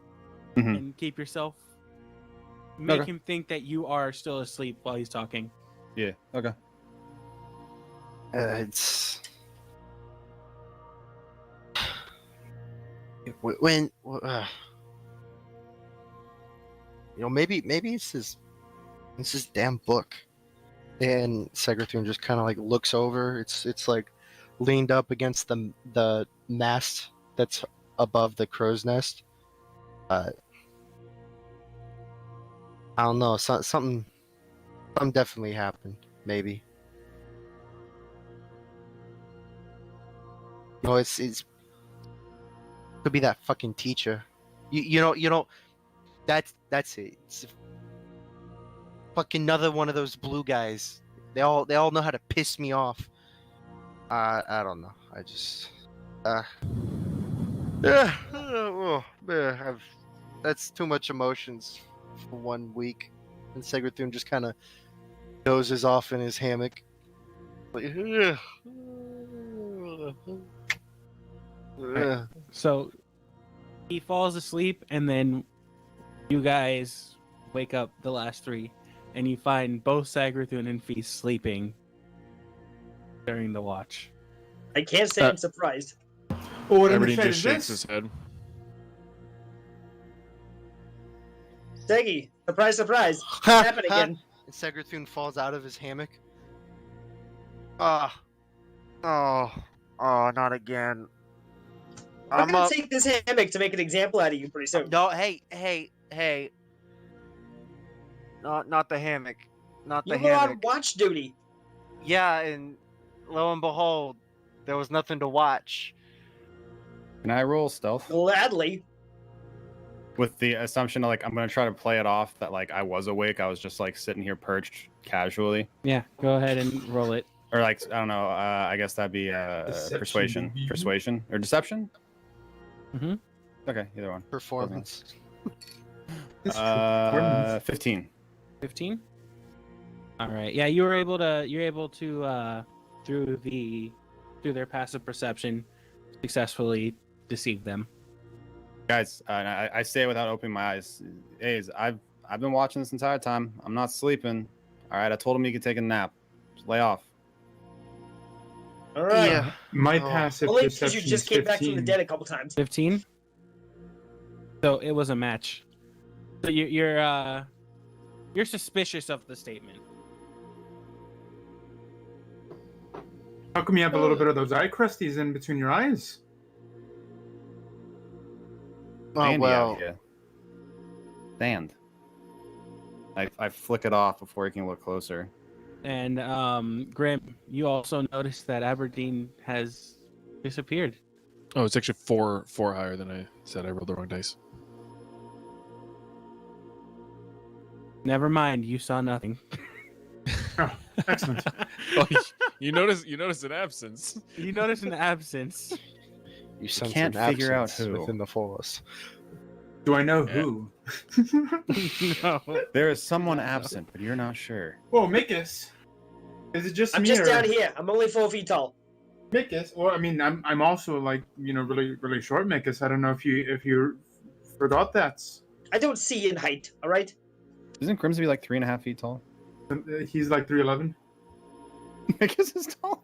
and keep yourself. Make him think that you are still asleep while he's talking. Yeah. Okay. It's when maybe it's this damn book. And Segrathun just kind of like looks over. It's like leaned up against the mast that's above the crow's nest. I don't know. Something definitely happened. Maybe. No, it's could be that fucking teacher. You know. That's it. It's fucking another one of those blue guys. They all know how to piss me off. I don't know. I just that's too much emotions for 1 week. And Segrathun just kind of dozes off in his hammock. Like, So he falls asleep, and then you guys wake up, the last three, and you find both Segrathun and Feast sleeping during the watch. I can't say I'm surprised. Well, what in the Aberdeen shit just is shakes this? his head. Seggy, surprise, surprise. What happened again? And Segrathun falls out of his hammock. Oh, not again. I'm gonna take this hammock to make an example out of you pretty soon. No, hey. Not the hammock. Not the You were on hammock. watch duty. Yeah, and lo and behold, there was nothing to watch. Can I roll stealth? Gladly. With the assumption like I'm gonna try to play it off that like I was awake. I was just like sitting here perched casually. Yeah, go ahead and roll it. Or like I don't know. I guess that'd be Deception, maybe? persuasion, or deception. Mm-hmm. Okay, either one. Performance. 15. 15. All right. Yeah, you're able to through their passive perception successfully deceive them. Guys, I say it without opening my eyes. Hey, I've been watching this entire time. I'm not sleeping. All right, I told him he could take a nap. Just lay off. All right. Yeah. My Oh. passive Only because perception you just is came back from the 15. dead a couple times. 15. So it was a match. So you're suspicious of the statement. How come you have a little bit of those eye crusties in between your eyes? Oh Sandy well. out here. Sand. I flick it off before he can look closer. And Grim, you also noticed that Aberdeen has disappeared. Oh, it's actually four higher than I said. I rolled the wrong dice. Never mind, you saw nothing. Oh, excellent. Oh, you notice an absence. You noticed an absence. You sense can't an figure out absence who. within the force. Do I know Yeah. who? No. There is someone absent, but you're not sure. Whoa, Mikus. Is it just I'm me just or down here. I'm only 4 feet tall. Mikus? Well, I mean, I'm also like really really short, Mikus. I don't know if you forgot that. I don't see in height. All right. Isn't Grimsby like 3.5 feet tall? He's like 3'11". Mikus is taller.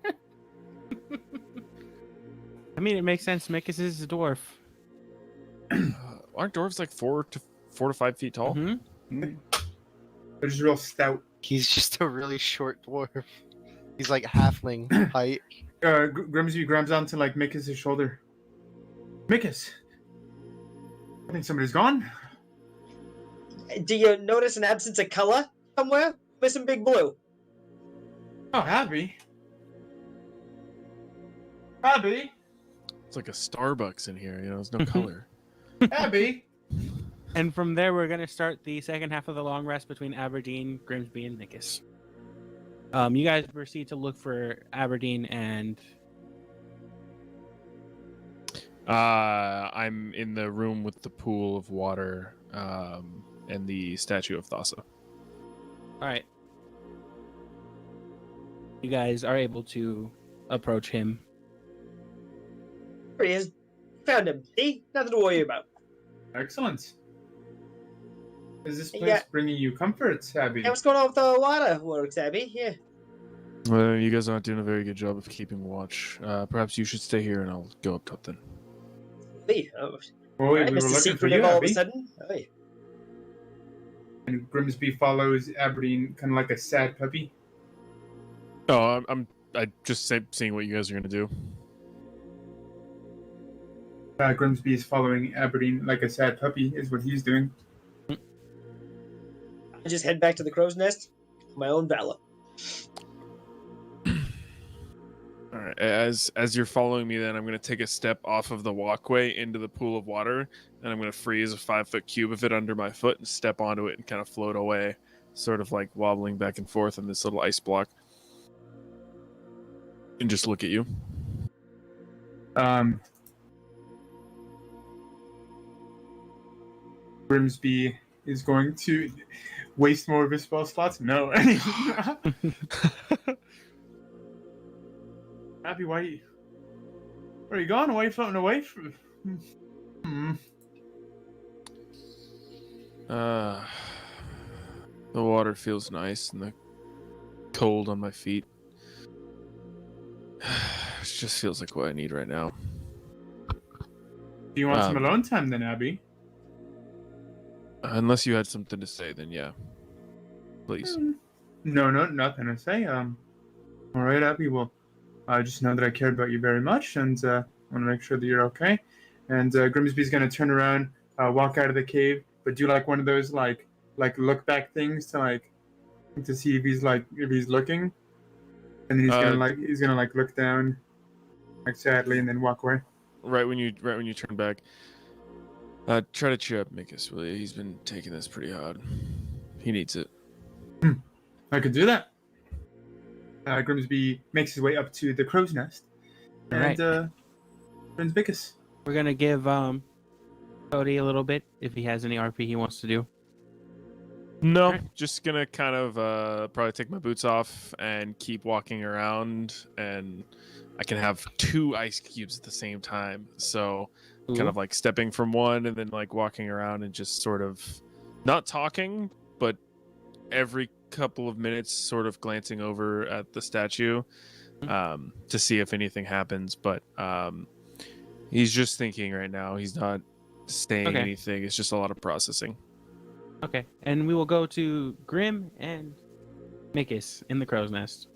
I mean, it makes sense. Mikus is a dwarf. Aren't dwarves like 4 to 5 feet tall? Mhm. They're just real stout. He's just a really short dwarf. He's like halfling height. Grimsby grabs onto like Mikus' shoulder. Mikus, I think somebody's gone. Do you notice an absence of color somewhere? Missing big blue. Oh, happy. Abby, It's like a Starbucks in here, you know, there's no color. Abby. And from there, we're going to start the second half of the long rest between Aberdeen, Grimsby, and Nickus. You guys proceed to look for Aberdeen and... I'm in the room with the pool of water and the statue of Thassa. All right. You guys are able to approach him. There he is. Found him. See? Nothing to worry about. Excellent. Is this place Yeah. bringing you comfort, Abby? Hey, what's going on with the water works, Abby? Yeah. Well, you guys aren't doing a very good job of keeping watch. Perhaps you should stay here and I'll go up top then. Me. Oh, Oh, wait, right, we were Mr. looking for Secretive you, all of a Abby. sudden. Hey. And Grimsby follows Aberdeen kind of like a sad puppy. Oh, I just seeing what you guys are gonna do. Grimsby is following Aberdeen like a sad puppy, is what he's doing. I just head back to the crow's nest. My own valor. All right. As you're following me, then I'm gonna take a step off of the walkway into the pool of water, and I'm gonna freeze a 5-foot cube of it under my foot and step onto it and kind of float away, sort of like wobbling back and forth in this little ice block, and just look at you. Grimsby is going to waste more of his spell slots. No. Abby, where are you going? Why are you floating away from? The water feels nice and the cold on my feet. It just feels like what I need right now. Do you want some alone time then, Abby? Unless you had something to say, then yeah. Please. No, nothing to say. All right, Abby. Well, I just know that I cared about you very much, and want to make sure that you're okay. And Grimsby's gonna turn around, walk out of the cave, but do like one of those like look back things to see if he's looking, and then he's gonna look down, sadly, and then walk away. Right when you turn back, try to cheer up Mikus, will you? He's been taking this pretty hard. He needs it. I could do that. Grimsby makes his way up to the crow's nest, and Alright. friends Mikus. We're going to give Cody a little bit if he has any RP he wants to do. No, Alright. just gonna kind of probably take my boots off and keep walking around, and I can have 2 ice cubes at the same time. So kind of like stepping from one and then like walking around and just sort of not talking, but every couple of minutes sort of glancing over at the statue to see if anything happens. But he's just thinking right now. He's not saying anything. It's just a lot of processing. Okay, and we will go to Grim and Mikus in the crow's nest.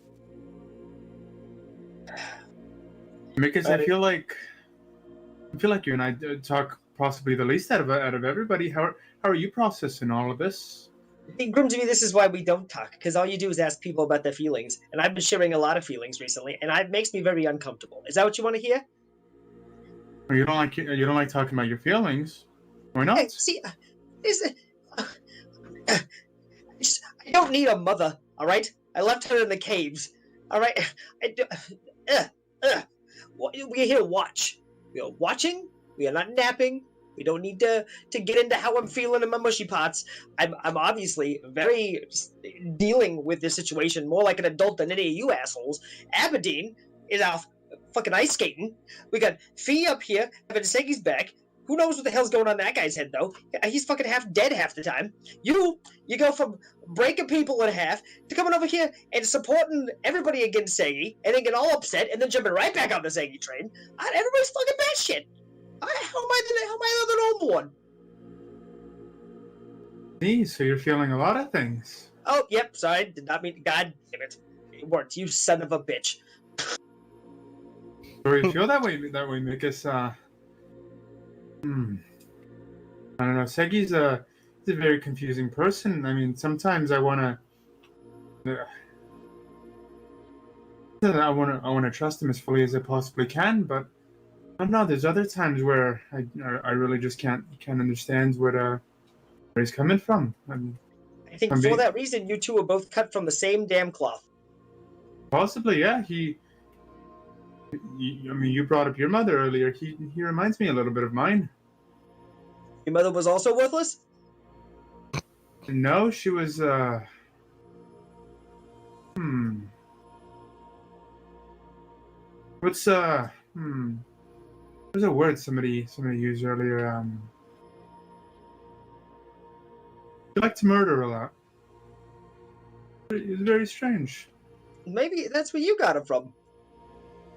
Mikus, I feel like you and I talk possibly the least out of everybody. How are you processing all of this? Grimsby, this is why we don't talk, because all you do is ask people about their feelings, and I've been sharing a lot of feelings recently, and it makes me very uncomfortable. Is that what you want to hear? Well, you don't like talking about your feelings. Why not? Hey, see, I don't need a mother, all right? I left her in the caves, all right? We're here to watch. We are watching. We are not napping. We don't need to get into how I'm feeling in my mushy pots. I'm obviously very dealing with this situation more like an adult than any of you assholes. Aberdeen is out fucking ice skating. We got Fee up here having Segi's back. Who knows what the hell's going on in that guy's head, though? He's fucking half dead half the time. You go from breaking people in half to coming over here and supporting everybody against Segi, and then get all upset, and then jumping right back on the Segi train. Everybody's fucking batshit. How am I the normal one? See, so you're feeling a lot of things. Oh, yep, sorry, did not mean. God damn it. It worked, you son of a bitch. So you feel that way, Mikus. I don't know. Segi's a very confusing person. I mean, sometimes I want to. I want to trust him as fully as I possibly can, but I don't know. There's other times where I really just can't understand where he's coming from. I think I'm for being, that reason, you two are both cut from the same damn cloth. possibly, yeah. I mean, you brought up your mother earlier. He reminds me a little bit of mine. Your mother was also worthless? No, she was. What's There's a word somebody used earlier. She liked to murder a lot. It's very strange. Maybe that's where you got it from.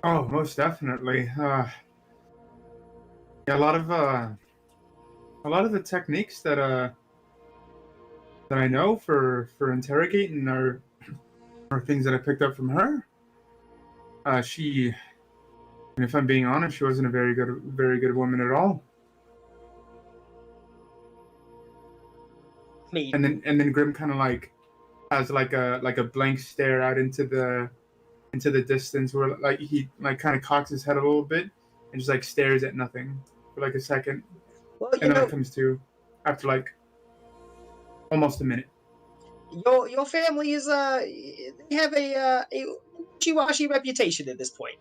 Oh, most definitely. Yeah, a lot of the techniques that I know for interrogating are things that I picked up from her. She, and if I'm being honest, she wasn't a very good woman at all. Me. And then Grim kind of like has like a blank stare out into the distance, where like he like kind of cocks his head a little bit and just like stares at nothing for like a second, Well, and then it comes to after like almost a minute. your family is they have a wishy-washy reputation at this point,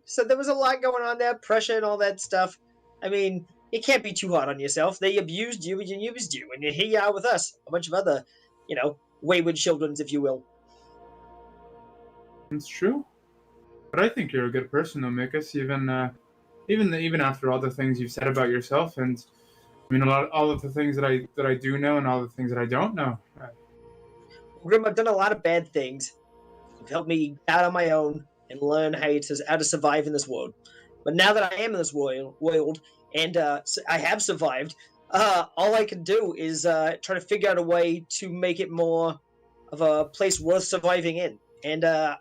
so there was a lot going on there, pressure and all that stuff. I mean, you can't be too hard on yourself. They abused you and used you, and here you are with us, a bunch of other wayward children, if you will. It's true, but I think you're a good person, though, Mikus. Even after all the things you've said about yourself, and I mean all of the things that I do know, and all the things that I don't know. Grim, I've done a lot of bad things. You've helped me out on my own and learn how to survive in this world. But now that I am in this world and I have survived, all I can do is try to figure out a way to make it more of a place worth surviving in. And I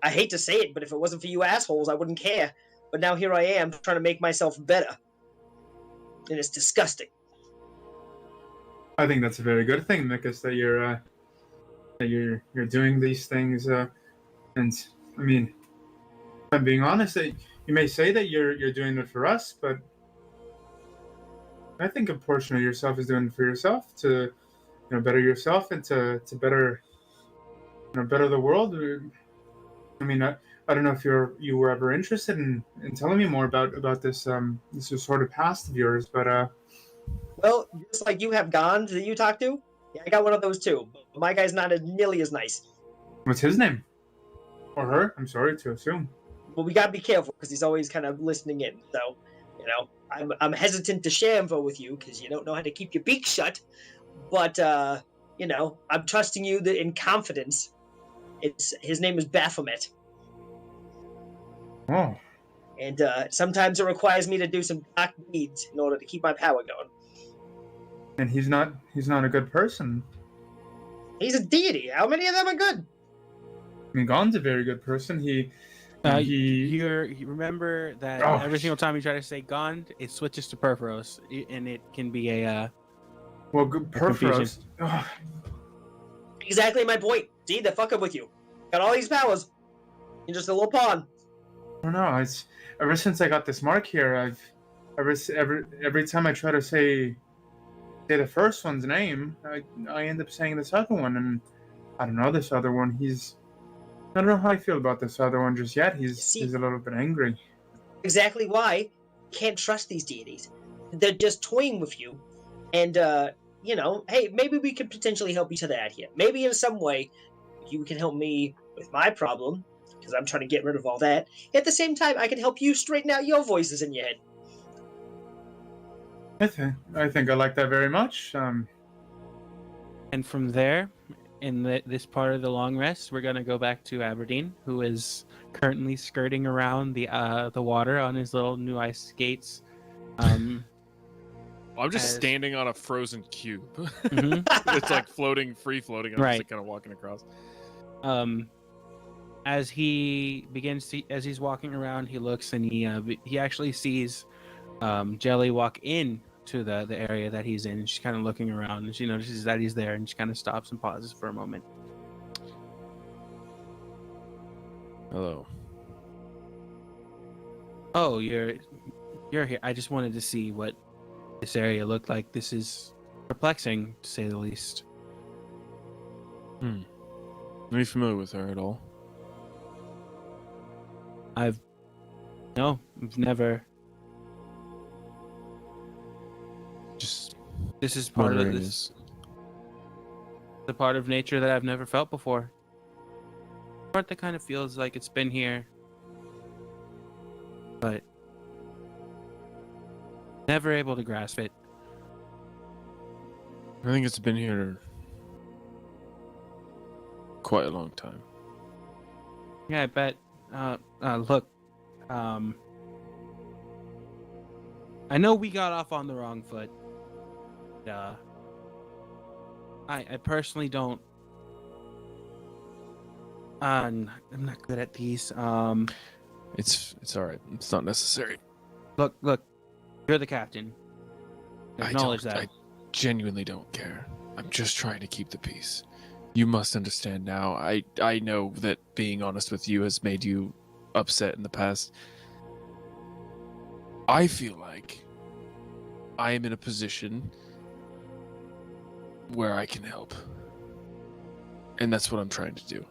hate to say it, but if it wasn't for you assholes, I wouldn't care. But now here I am trying to make myself better. And it's disgusting. I think that's a very good thing, Mikus, that you're doing these things. And I mean, if I'm being honest, that you may say that you're doing it for us, but I think a portion of yourself is doing it for yourself to better yourself and to better better the world. I mean, I don't know if you were ever interested in telling me more about this this sort of past of yours, but Well, just like you have Gond that you talk to, yeah, I got one of those too. But my guy's not nearly as nice. what's his name? Or her? I'm sorry to assume. Well, we gotta be careful because he's always kind of listening in. So, I'm hesitant to share info with you because you don't know how to keep your beak shut. But I'm trusting you in confidence. His name is Baphomet, Oh, and sometimes it requires me to do some dark deeds in order to keep my power going. and he's not a good person. He's a deity. How many of them are good? I mean, Gon's a very good person. He You remember that Oh. every single time you try to say Gond, it switches to Perforos, and it can be a well, good Perforos. Oh, Exactly my point. See, they're fucking with you. Got all these powers. You're just a little pawn. I don't know. It's ever since I got this mark here. Every time I try to say the first one's name, I end up saying this other one, and I don't know this other one. I don't know how I feel about this other one just yet. He's a little bit angry. Exactly why you can't trust these deities. They're just toying with you. And, hey, maybe we could potentially help each other out here. Maybe in some way you can help me with my problem, because I'm trying to get rid of all that. At the same time, I can help you straighten out your voices in your head. I think I like that very much. And from there, in this part of the long rest, we're gonna go back to Aberdeen, who is currently skirting around the water on his little new ice skates. I'm just As- standing on a frozen cube. Mhm. It's like free floating. I'm Right. just like, kind of walking across. As he's walking around, he looks and he actually sees Jelly walk in to the area that he's in. She's kind of looking around and she notices that he's there and she kind of stops and pauses for a moment. Hello. Oh, you're here. I just wanted to see what this area looked like. This is perplexing, to say the least. Are you familiar with her at all? I've never. Just This is part of wondering. this. The part of nature that I've never felt before. Part that kind of feels like it's been here, but never able to grasp it. I think it's been here quite a long time. Yeah, I bet. Look, I know we got off on the wrong foot. I personally don't. I'm not good at these. It's all right. It's not necessary. Look, you're the captain. Acknowledge that. I genuinely don't care. I'm just trying to keep the peace. You must understand now. I know that being honest with you has made you upset in the past. I feel like I am in a position where I can help. And that's what I'm trying to do.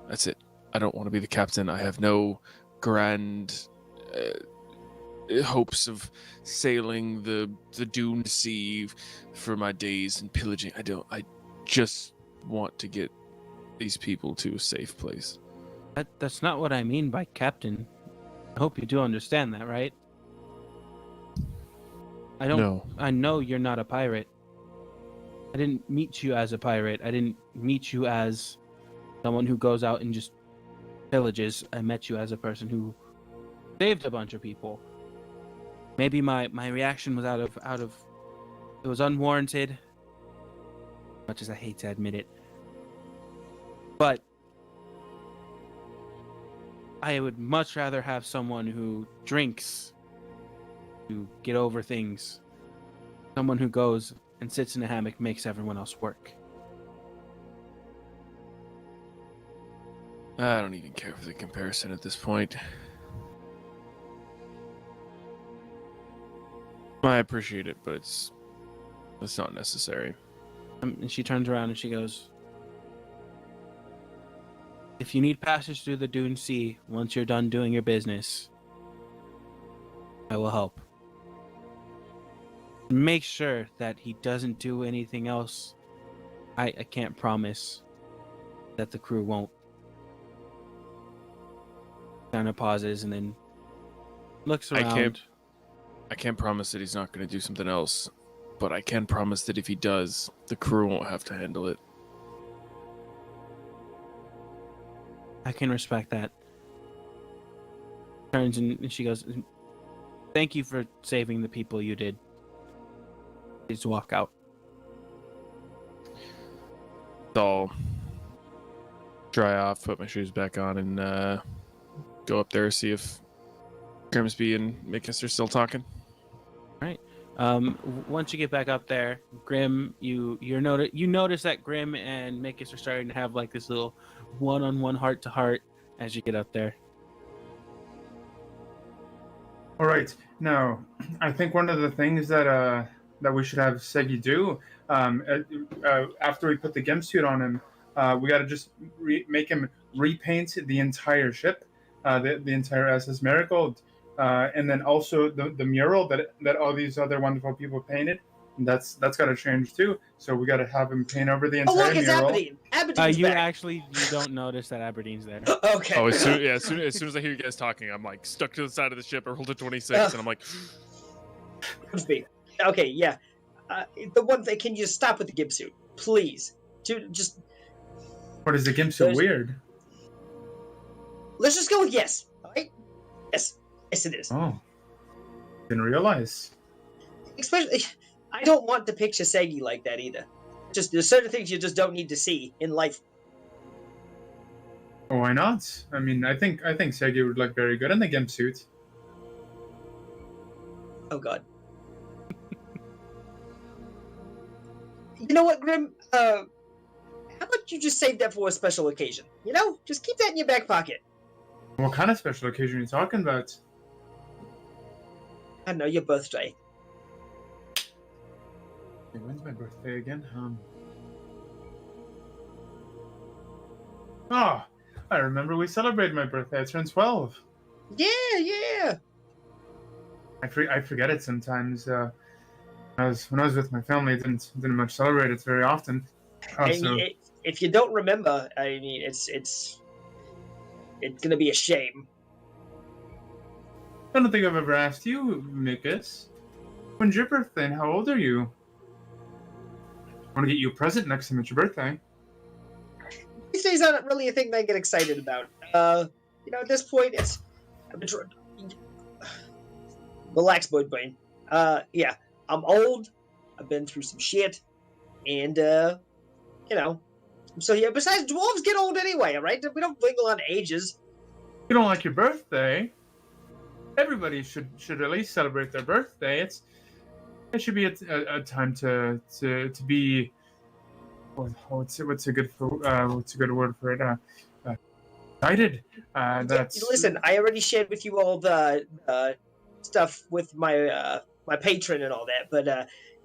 That's it. I don't want to be the captain. I have no grand hopes of sailing the Dune Sea for my days and pillaging. I just want to get these people to a safe place. That's not what I mean by captain. I hope you do understand that, right? No. I know you're not a pirate. I didn't meet you as a pirate. I didn't meet you as someone who goes out and just pillages. I met you as a person who saved a bunch of people. Maybe my reaction was out of it was unwarranted. Much as I hate to admit it. But I would much rather have someone who drinks to get over things. Someone who goes and sits in a hammock, makes everyone else work. I don't even care for the comparison at this point. I appreciate it, but it's not necessary. And she turns around and she goes, if you need passage through the Dune Sea, once you're done doing your business, I will help. Make sure that he doesn't do anything else. I can't promise that the crew won't. Kind of pauses and then looks around. I can't promise that he's not going to do something else, but I can promise that if he does, the crew won't have to handle it. I can respect that. Turns and she goes, thank you for saving the people you did. Please walk out. So I'll dry off, put my shoes back on, and go up there, see if Grimsby and Mikus are still talking. Once you get back up there, Grim, you notice that Grim and Mikus are starting to have like this little one-on-one heart-to-heart as you get up there. All right. Now, I think one of the things that we should have Segi do after we put the gimp suit on him, we got to just make him repaint the entire ship, the entire SS Marigold, and then also the mural that all these other wonderful people painted. That's got to change too. So we got to have him paint over the Oh, entire look, it's mural. Aberdeen. Aberdeen's You back. you don't notice that Aberdeen's there. Okay. Oh, as soon as I hear you guys talking, I'm like stuck to the side of the ship. I rolled a 26, and I'm like, Grimsby. Okay, yeah. The one thing, can you stop with the gimp suit, please? Just What is the gimp so There's- weird? let's just go with yes. All right. Yes, it is. Oh, didn't realize. Especially, I don't want to picture Segi like that either. Just there's certain things you just don't need to see in life. Oh, why not? I mean, I think Segi would look very good in the gimp suit. Oh God. You know what, Grim? How about you just save that for a special occasion? You know, just keep that in your back pocket. What kind of special occasion are you talking about? I know your birthday. Hey, when's my birthday again? Oh, I remember we celebrated my birthday. I turned 12. Yeah. I forget it sometimes. When I was with my family, I didn't much celebrate it very often. Also, If you don't remember, I mean, it's gonna be a shame. I don't think I've ever asked you, Mikus. When's your birthday and how old are you? I want to get you a present next time it's your birthday. These days aren't really a thing that I get excited about. At this point, relax, boy brain. Yeah, I'm old. I've been through some shit, and So yeah. Besides, dwarves get old anyway. All right, we don't wiggle on ages. You don't like your birthday? Everybody should at least celebrate their birthday. It should be a time to be. What's a good word for it? Excited. That's Listen, I already shared with you all the stuff with my my patron and all that, but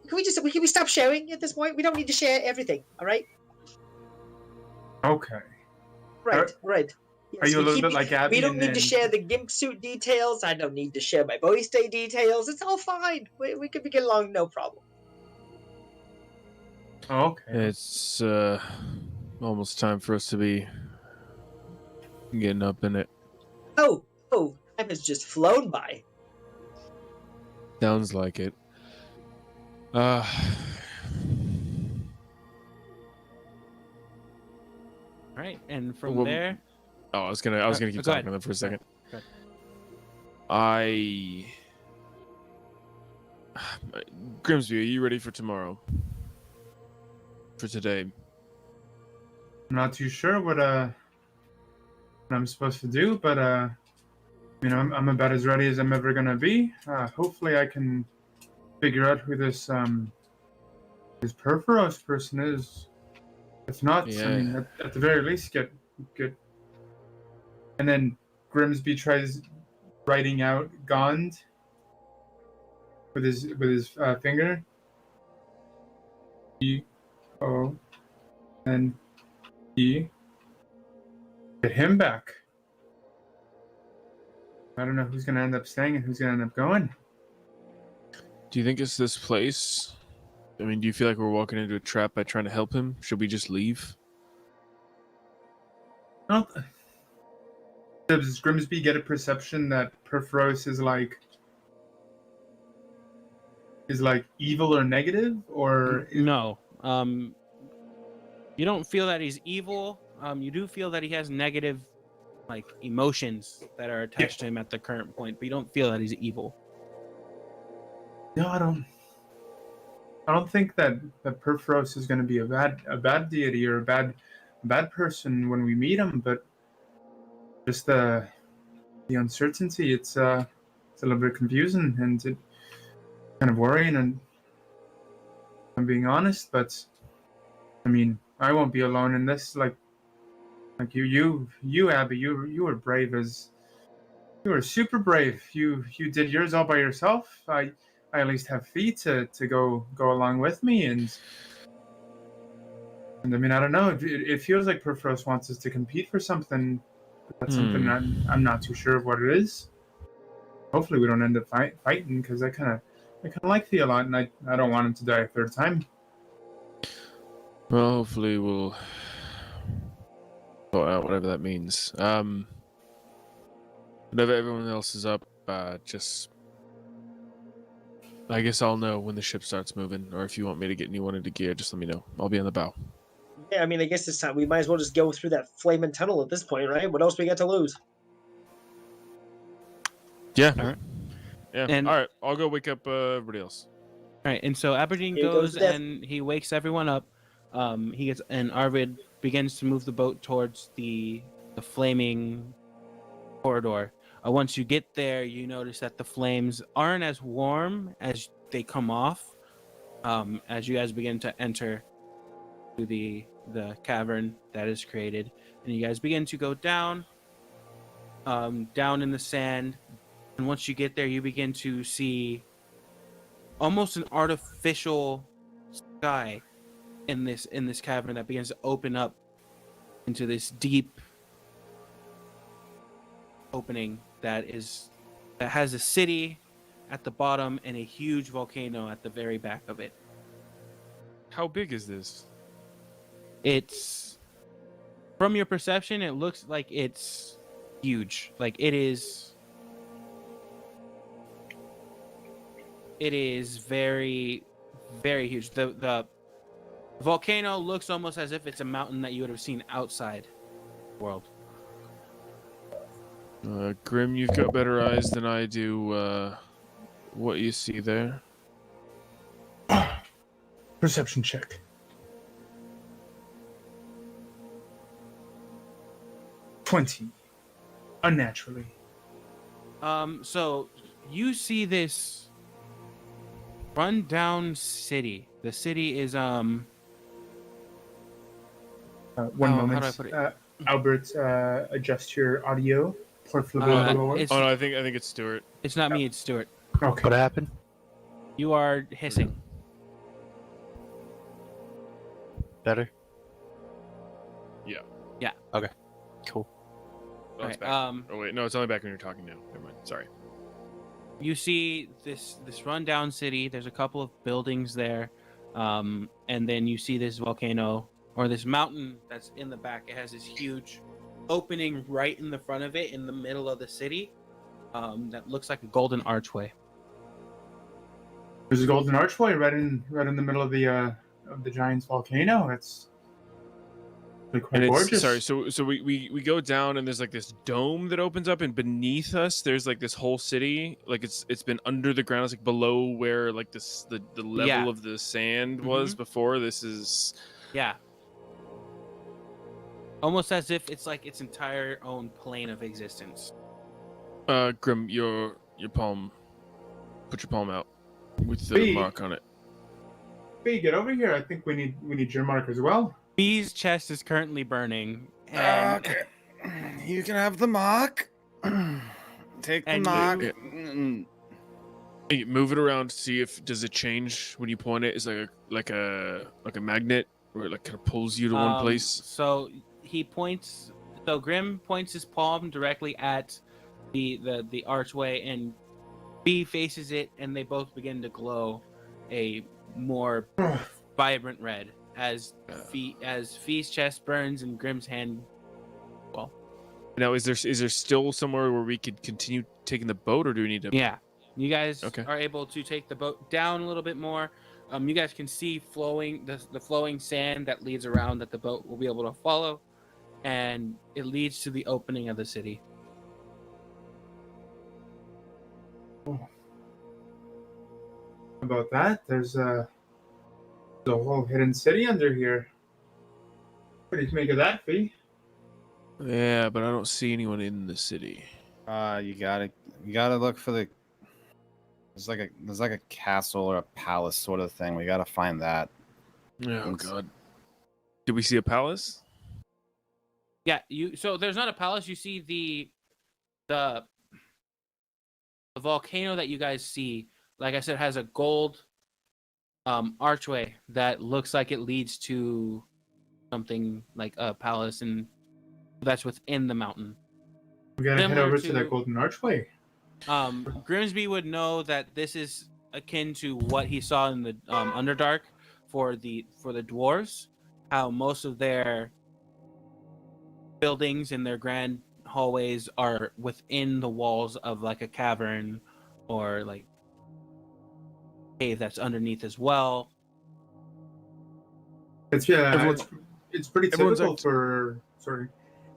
can we stop sharing at this point? We don't need to share everything. All right. okay. Right. Yes, Are you a little bit like Abby? We don't need to share the gimp suit details. I don't need to share my birthday details. It's all fine. We could get along, no problem. Okay. It's almost time for us to be getting up in it. Oh, time has just flown by. Sounds like it. Right, and from Well, there, I was gonna keep go talking ahead. to them for a second. Go ahead. Grimsby, are you ready for tomorrow? For today? I'm not too sure what I'm supposed to do, but I'm about as ready as I'm ever gonna be. Hopefully, I can figure out who this Perforos person is. If not, Yeah. I mean, at the very least, get. And then Grimsby tries writing out Gond with his finger. G-O-N-D. Get him back. I don't know who's gonna end up staying and who's gonna end up going. Do you think it's this place? I mean, do you feel like we're walking into a trap by trying to help him? Should we just leave? Well, does Grimsby get a perception that Perforos is like evil or negative, or no. You don't feel that he's evil. You do feel that he has negative, like, emotions that are attached to him at the current point, but you don't feel that he's evil. No, I don't think that Perforos is going to be a bad deity or a bad person when we meet him, but just the uncertainty, it's a little bit confusing and it kind of worrying, and I'm being honest, but I mean, I won't be alone in this. Like you Abby, you were brave as you were super brave. You did yours all by yourself. I at least have feet to go along with me, and I mean, I don't know. It feels like Perforos wants us to compete for something. But that's something I'm not too sure of what it is. Hopefully, we don't end up fighting, because I kind of like Thea a lot, and I don't want him to die a third time. Well, hopefully we'll sort out whatever that means. Whenever everyone else is up, just I guess I'll know when the ship starts moving, or if you want me to get anyone into gear, just let me know. I'll be on the bow. Yeah, I mean, I guess this time we might as well just go through that flaming tunnel at this point, right? What else we got to lose? Yeah. All right. Yeah. And- all right. I'll go wake up everybody else. All right, and so Aberdeen Here goes goes Death. and he wakes everyone up. And Arvid begins to move the boat towards the flaming corridor. Once you get there, you notice that the flames aren't as warm as they come off. As you guys begin to enter to the cavern that is created, and you guys begin to go down. down in the sand, and once you get there, you begin to see almost an artificial sky in this cavern that begins to open up into this deep opening that has a city at the bottom and a huge volcano at the very back of it. How big is this? It's, from your perception, it looks like it's huge. Like it is very, very huge. The volcano looks almost as if it's a mountain that you would have seen outside the world. Grim, you've got better eyes than I do. What you see there? Perception check. 20. Unnaturally. So you see this rundown city. The city is One how moment. do I put it? Albert, adjust your audio. Por favor. it's, Oh no, I think it's Stuart. it's not me, it's Stuart. Okay. What happened? You are hissing. Better? Yeah. Yeah. Okay. Cool. Oh, it's Alright, back. Oh wait, no, it's only back when you're talking now. Never mind. Sorry. you see this rundown city. There's a couple of buildings there, and then you see this volcano or this mountain that's in the back. It has this huge opening right in the front of it, in the middle of the city, that looks like a golden archway. There's a golden archway right in the middle of the giant's volcano. It's really quite And gorgeous. so we go down and there's like this dome that opens up, and beneath us there's like this whole city. Like it's been under the ground. It's like below where like the level Yeah. of the sand was before. This is Yeah. Almost as if it's like its entire own plane of existence. Grim, your palm. Put your palm out with the Hey. mark on it. Hey, get over here. I think we need your mark as well. Bee's chest is currently burning. And Okay. You can have the mark. Take the And mark. you- Hey, move it around. See if does it change when you point it. Is like a magnet, or it like kind of pulls you to one place. So he points. So Grim points his palm directly at the archway, and Bee faces it, and they both begin to glow a more vibrant red as Fee's chest burns and Grim's hand. Well, Now, is there still somewhere where we could continue taking the boat, or do we need to? yeah, you guys Okay. are able to take the boat down a little bit more. You guys can see the flowing sand that leads around that the boat will be able to follow, and it leads to the opening of the city. About that, there's a whole hidden city under here. What do you make of that, Fee? Yeah, but I don't see anyone in the city. You gotta look for the. There's like a castle or a palace sort of thing. We gotta find that. Oh Thanks. God. Did we see a palace? Yeah, so there's not a palace. You see the volcano that you guys see, like I said, has a gold archway that looks like it leads to something like a palace, and that's within the mountain. We gotta head Similar over to to- that golden archway. Grimsby would know that this is akin to what he saw in the Underdark for the dwarves, how most of their buildings and their grand hallways are within the walls of like a cavern or like cave that's underneath as well. It's Everyone's- it's pretty everyone's typical act- for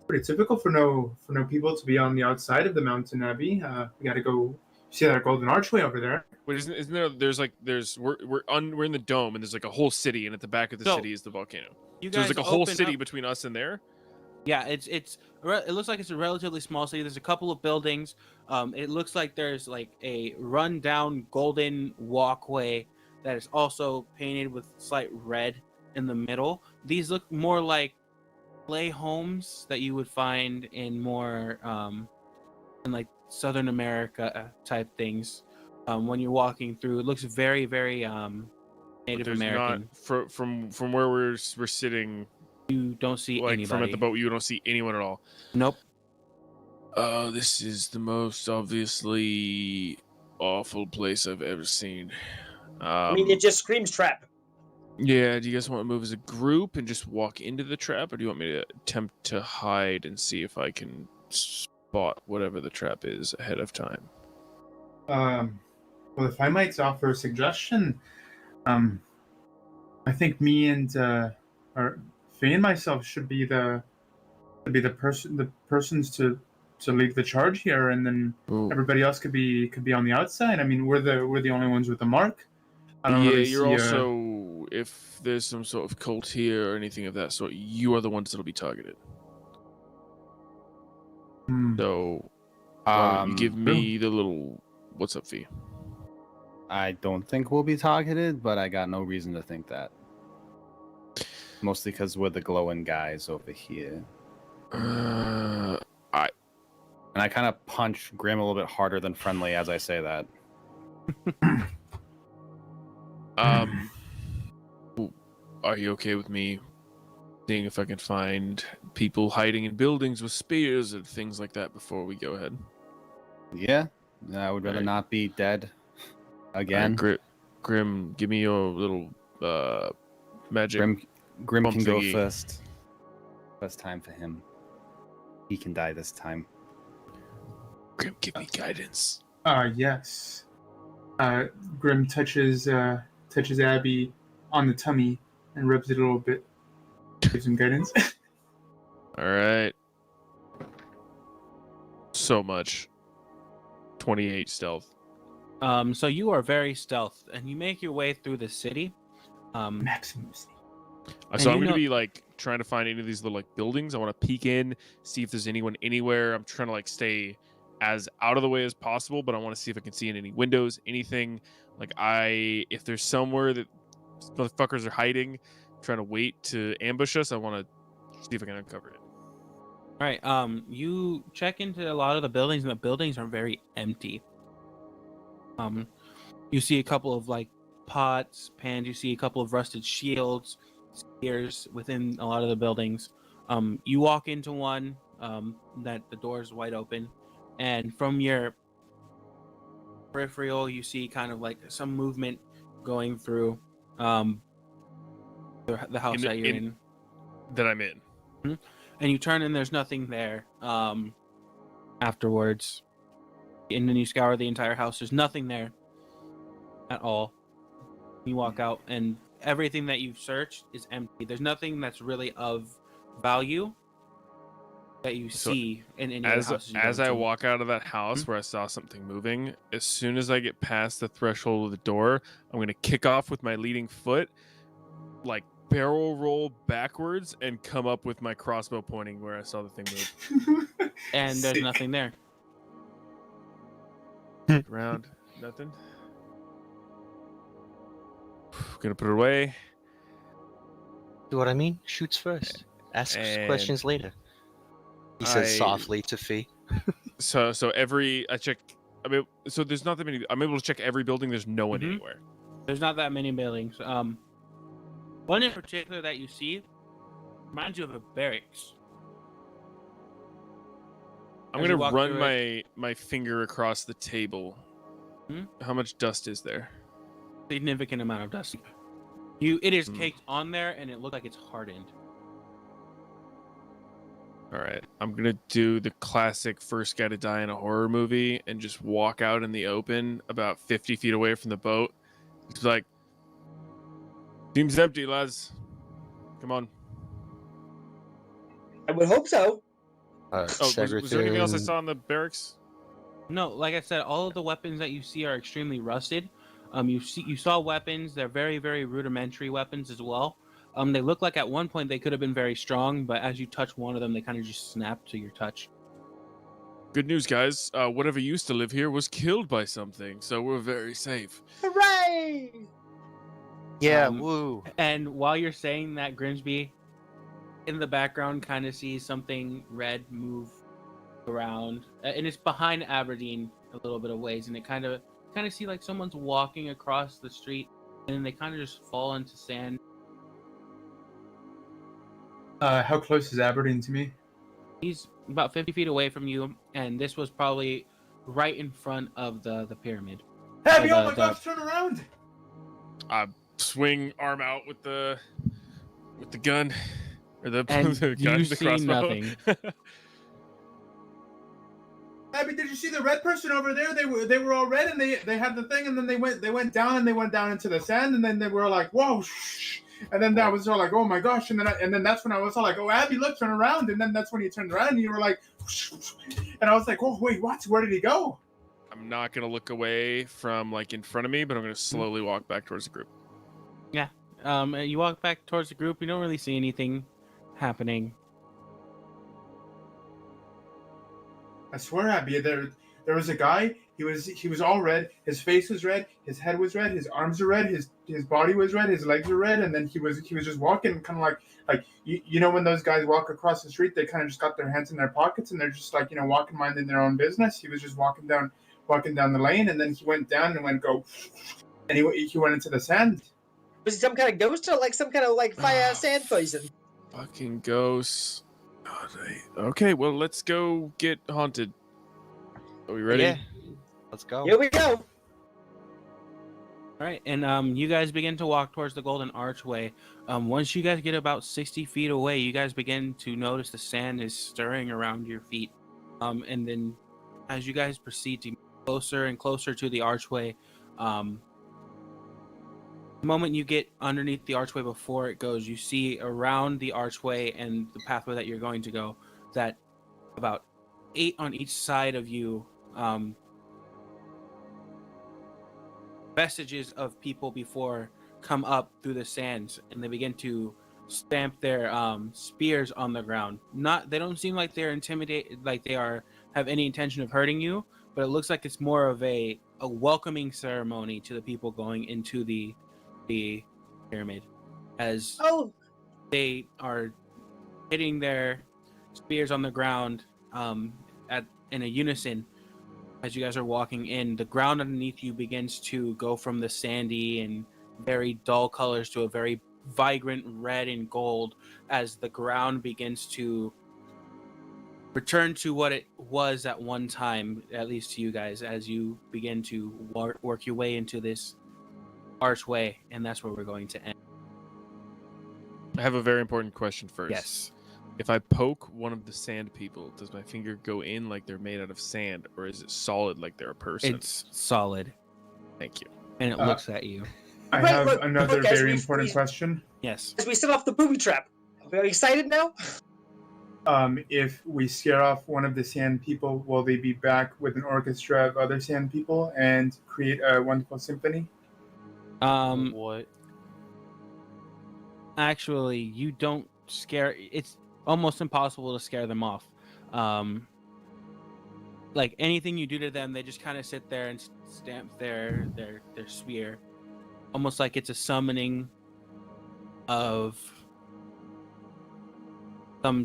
pretty typical for no people to be on the outside of the mountain abbey. We gotta go see that golden archway over there. Wait, isn't there? We're in the dome, and there's like a whole city, and at the back of the So, city is the volcano. You So there's guys like a whole open city up- between us and there. Yeah, it looks like it's a relatively small city. There's a couple of buildings. It looks like there's like a rundown golden walkway that is also painted with slight red in the middle. These look more like play homes that you would find in more and like Southern America type things. When you're walking through, it looks very, very Native There's American. not from where we're sitting, You don't see like anybody. from at the boat. You don't see anyone at all. Nope. Oh, this is the most obviously awful place I've ever seen. I mean, it just screams trap. Yeah, do you guys want to move as a group and just walk into the trap, or do you want me to attempt to hide and see if I can spot whatever the trap is ahead of time? Well, if I might offer a suggestion, I think me and or Faye and myself should be the persons to lead the charge here, and then Ooh. everybody else could be on the outside. I mean, we're the only ones with the mark. I don't Yeah, really you're see, also, if there's some sort of cult here or anything of that sort, you are the ones that'll be targeted. So, why don't you give me the little, what's up, Fee? I don't think we'll be targeted, but I got no reason to think that. Mostly because we're the glowing guys over here. And I kind of punch Grim a little bit harder than friendly as I say that. Are you okay with me seeing if I can find people hiding in buildings with spears and things like that before we go ahead? Yeah, I would rather Alright. not be dead again. Grim, give me your little magic. Grim bump can go thingy. first. First time for him. He can die this time. Grim, give me guidance. Yes. Grim touches Abby on the tummy and rubs it a little bit. Gives him guidance. All right. So much. 28 stealth. So you are very stealth, and you make your way through the city. Maximum. And So I'm you going to know- be like trying to find any of these little like buildings. I want to peek in, see if there's anyone anywhere. I'm trying to like stay as out of the way as possible, but I want to see if I can see in any windows, anything. Like if there's somewhere that motherfuckers are hiding, trying to wait to ambush us, I want to see if I can uncover it. All right. You check into a lot of the buildings, and the buildings are very empty. You see a couple of like pots, pans. You see a couple of rusted shields, spears within a lot of the buildings. You walk into one that the door is wide open, and from your peripheral, you see kind of like some movement going through the house that you're in. That I'm in. And you turn and there's nothing there afterwards. And then you scour the entire house. There's nothing there at all. You walk out and everything that you've searched is empty. There's nothing that's really of value that you see in any of the houses you go As I into. walk out of that house where I saw something moving, as soon as I get past the threshold of the door, I'm going to kick off with my leading foot, like barrel roll backwards, and come up with my crossbow pointing where I saw the thing move. And there's Sick. nothing there. Around, nothing. Gonna put it away. Do what I mean? Shoots first. Asks And questions later. He says I- softly to Fee. So I check. I mean, so there's not that many. I'm able to check every building. There's no one Mhm. anywhere. There's not that many buildings. One in particular that you see reminds you of a barracks. I'm As you gonna walk run through my finger across the table. Hmm? How much dust is there? Significant amount of dust. It is Hmm. caked on there, and it looks like it's hardened. All right, I'm gonna do the classic first guy to die in a horror movie and just walk out in the open about 50 feet away from the boat. It's like, seems empty, lads. Come on. I would hope so. Oh, was there anything else I Segrethin- saw in the barracks? No, like I said, all of the weapons that you see are extremely rusted. You saw weapons; they're very, very rudimentary weapons as well. They look like at one point they could have been very strong, but as you touch one of them, they kind of just snap to your touch. Good news, guys. Whatever used to live here was killed by something, so we're very safe. Hooray! Yeah, Um, woo. And while you're saying that, Grimsby, in the background, kind of sees something red move around, and it's behind Aberdeen a little bit of ways, and it kind of see like someone's walking across the street, and then they kind of just fall into sand. How close is Aberdeen to me? He's about 50 feet away from you, and this was probably right in front of the pyramid. Abby, oh the- my gosh, turn around! Swing arm out with the gun, or the And the you gun, the see crossbow. nothing. Abby, did you see the red person over there? They were all red, and they had the thing, and then they went down into the sand, and then they were like, whoa, shh. And then that was all like, oh my gosh, and then that's when I was all like, oh Abby, look, turn around, and then that's when you turned around, and you were like, and I was like, oh wait, what? Where did he go? I'm not gonna look away from like in front of me, but I'm gonna slowly walk back towards the group. You walk back towards the group. You don't really see anything happening. I swear, Abby, there was a guy. He was all red. His face was red. His head was red. His arms were red. His body was red. His legs were red. And then he was just walking, kind of like you know when those guys walk across the street, they kind of just got their hands in their pockets and they're just like walking, minding their own business. He was just walking down the lane, and then he went down and went go, and he went into the sand. Was he some kind of ghost or like some kind of like fire sand poison? Fucking ghosts. God, okay, well let's go get haunted. Are we ready? Yeah. Let's go. Here we go. All right, and you guys begin to walk towards the golden archway. Once you guys get about 60 feet away, you guys begin to notice the sand is stirring around your feet. And then as you guys proceed to closer and closer to the archway, the moment you get underneath the archway before it goes, you see around the archway and the pathway that you're going to go that about 8 on each side of you, vestiges of people before come up through the sands, and they begin to stamp their spears on the ground. They don't seem like they're intimidated, like they have any intention of hurting you, but it looks like it's more of a welcoming ceremony to the people going into the pyramid, as they are hitting their spears on the ground in a unison. As you guys are walking in, the ground underneath you begins to go from the sandy and very dull colors to a very vibrant red and gold, as the ground begins to return to what it was at one time, at least to you guys, as you begin to work your way into this archway, and that's where we're going to end. I have a very important question first. Yes. If I poke one of the sand people, does my finger go in like they're made out of sand, or is it solid like they're a person? It's solid, Thank you. and it looks at you. I Wait, have look, another look, guys, very we- important we- question. Yes. As we set off the booby trap. Are you excited now? If we scare off one of the sand people, will they be back with an orchestra of other sand people and create a wonderful symphony? What? Actually, you don't scare. It's almost impossible to scare them off. Like anything you do to them, they just kind of sit there and stamp their spear, almost like it's a summoning of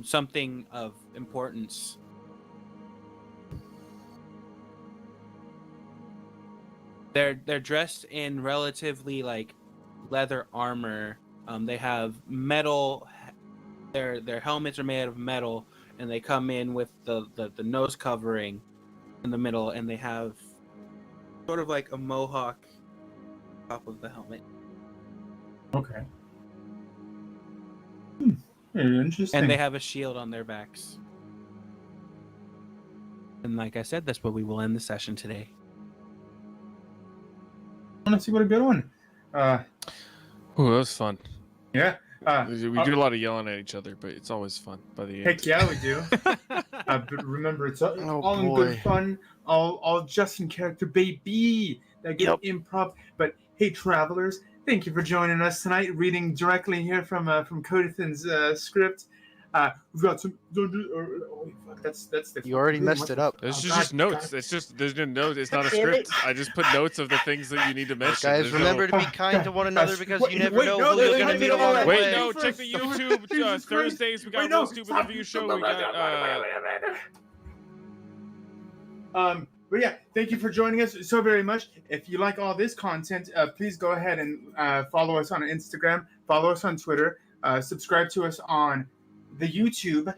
something of importance. They're dressed in relatively like leather armor. They have metal. Their helmets are made of metal, and they come in with the nose covering in the middle, and they have sort of like a mohawk top of the helmet. Okay. Very interesting. And they have a shield on their backs. And like I said, that's where we will end the session today. I want to see what a good one. Oh, that was fun. Yeah. We do a lot of yelling at each other, but it's always fun by the end. Heck yeah, we do. But remember, it's all in boy. good fun, all just in character, baby. That get improv. But hey, travelers, thank you for joining us tonight, reading directly here from Codithan's script. We've got some. That's the. You already messed it up. It's Oh, just God, notes. God. It's just there's no notes. It's not a Damn it. script. I just put notes of the things that you need to mention. Guys, There's remember no... to be kind to one another because you never wait, know no, who you're wait, going to wait, meet no, along the Wait, way. no, check the YouTube Jesus Christ. Thursdays. We got Wait, no, Real Stupid stop. Review Show. We got But yeah, thank you for joining us so very much. If you like all this content, please go ahead and follow us on Instagram, follow us on Twitter, subscribe to us on the YouTube,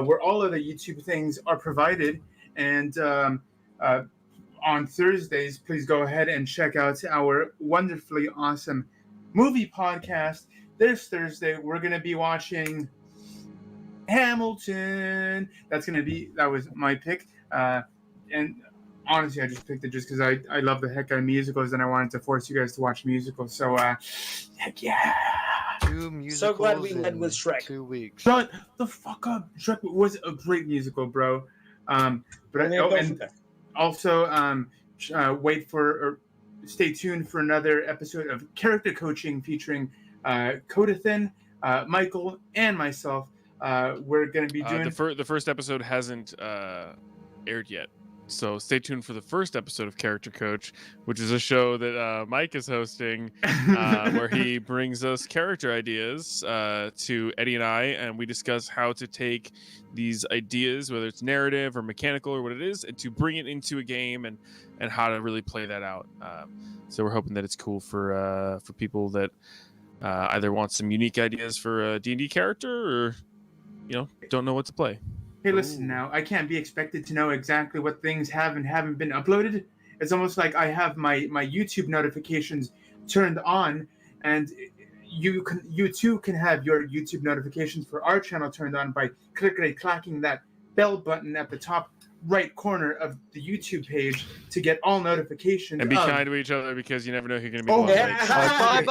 where all of the YouTube things are provided. And on Thursdays, please go ahead and check out our wonderfully awesome movie podcast. This Thursday, we're going to be watching Hamilton. That was my pick. And honestly, I just picked it just because I love the heck out of musicals, and I wanted to force you guys to watch musicals. So, heck yeah. 2 musicals So glad we led with Shrek. 2 weeks. Shut the fuck up. Shrek was a great musical, bro. Also, stay tuned for another episode of Character Coaching featuring Codathan, Michael, and myself. We're going to be doing... The first episode hasn't aired yet. So stay tuned for the first episode of Character Coach, which is a show that Mike is hosting, where he brings us character ideas to Eddie and I, and we discuss how to take these ideas, whether it's narrative or mechanical or what it is, and to bring it into a game and how to really play that out. So we're hoping that it's cool for people that either want some unique ideas for a D&D character or don't know what to play. Hey, listen now. I can't be expected to know exactly what things have and haven't been uploaded. It's almost like I have my YouTube notifications turned on, and you too can have your YouTube notifications for our channel turned on by clacking that bell button at the top right corner of the YouTube page to get all notifications. And be kind to each other because you never know who you're going to be. Yeah. Bye-bye.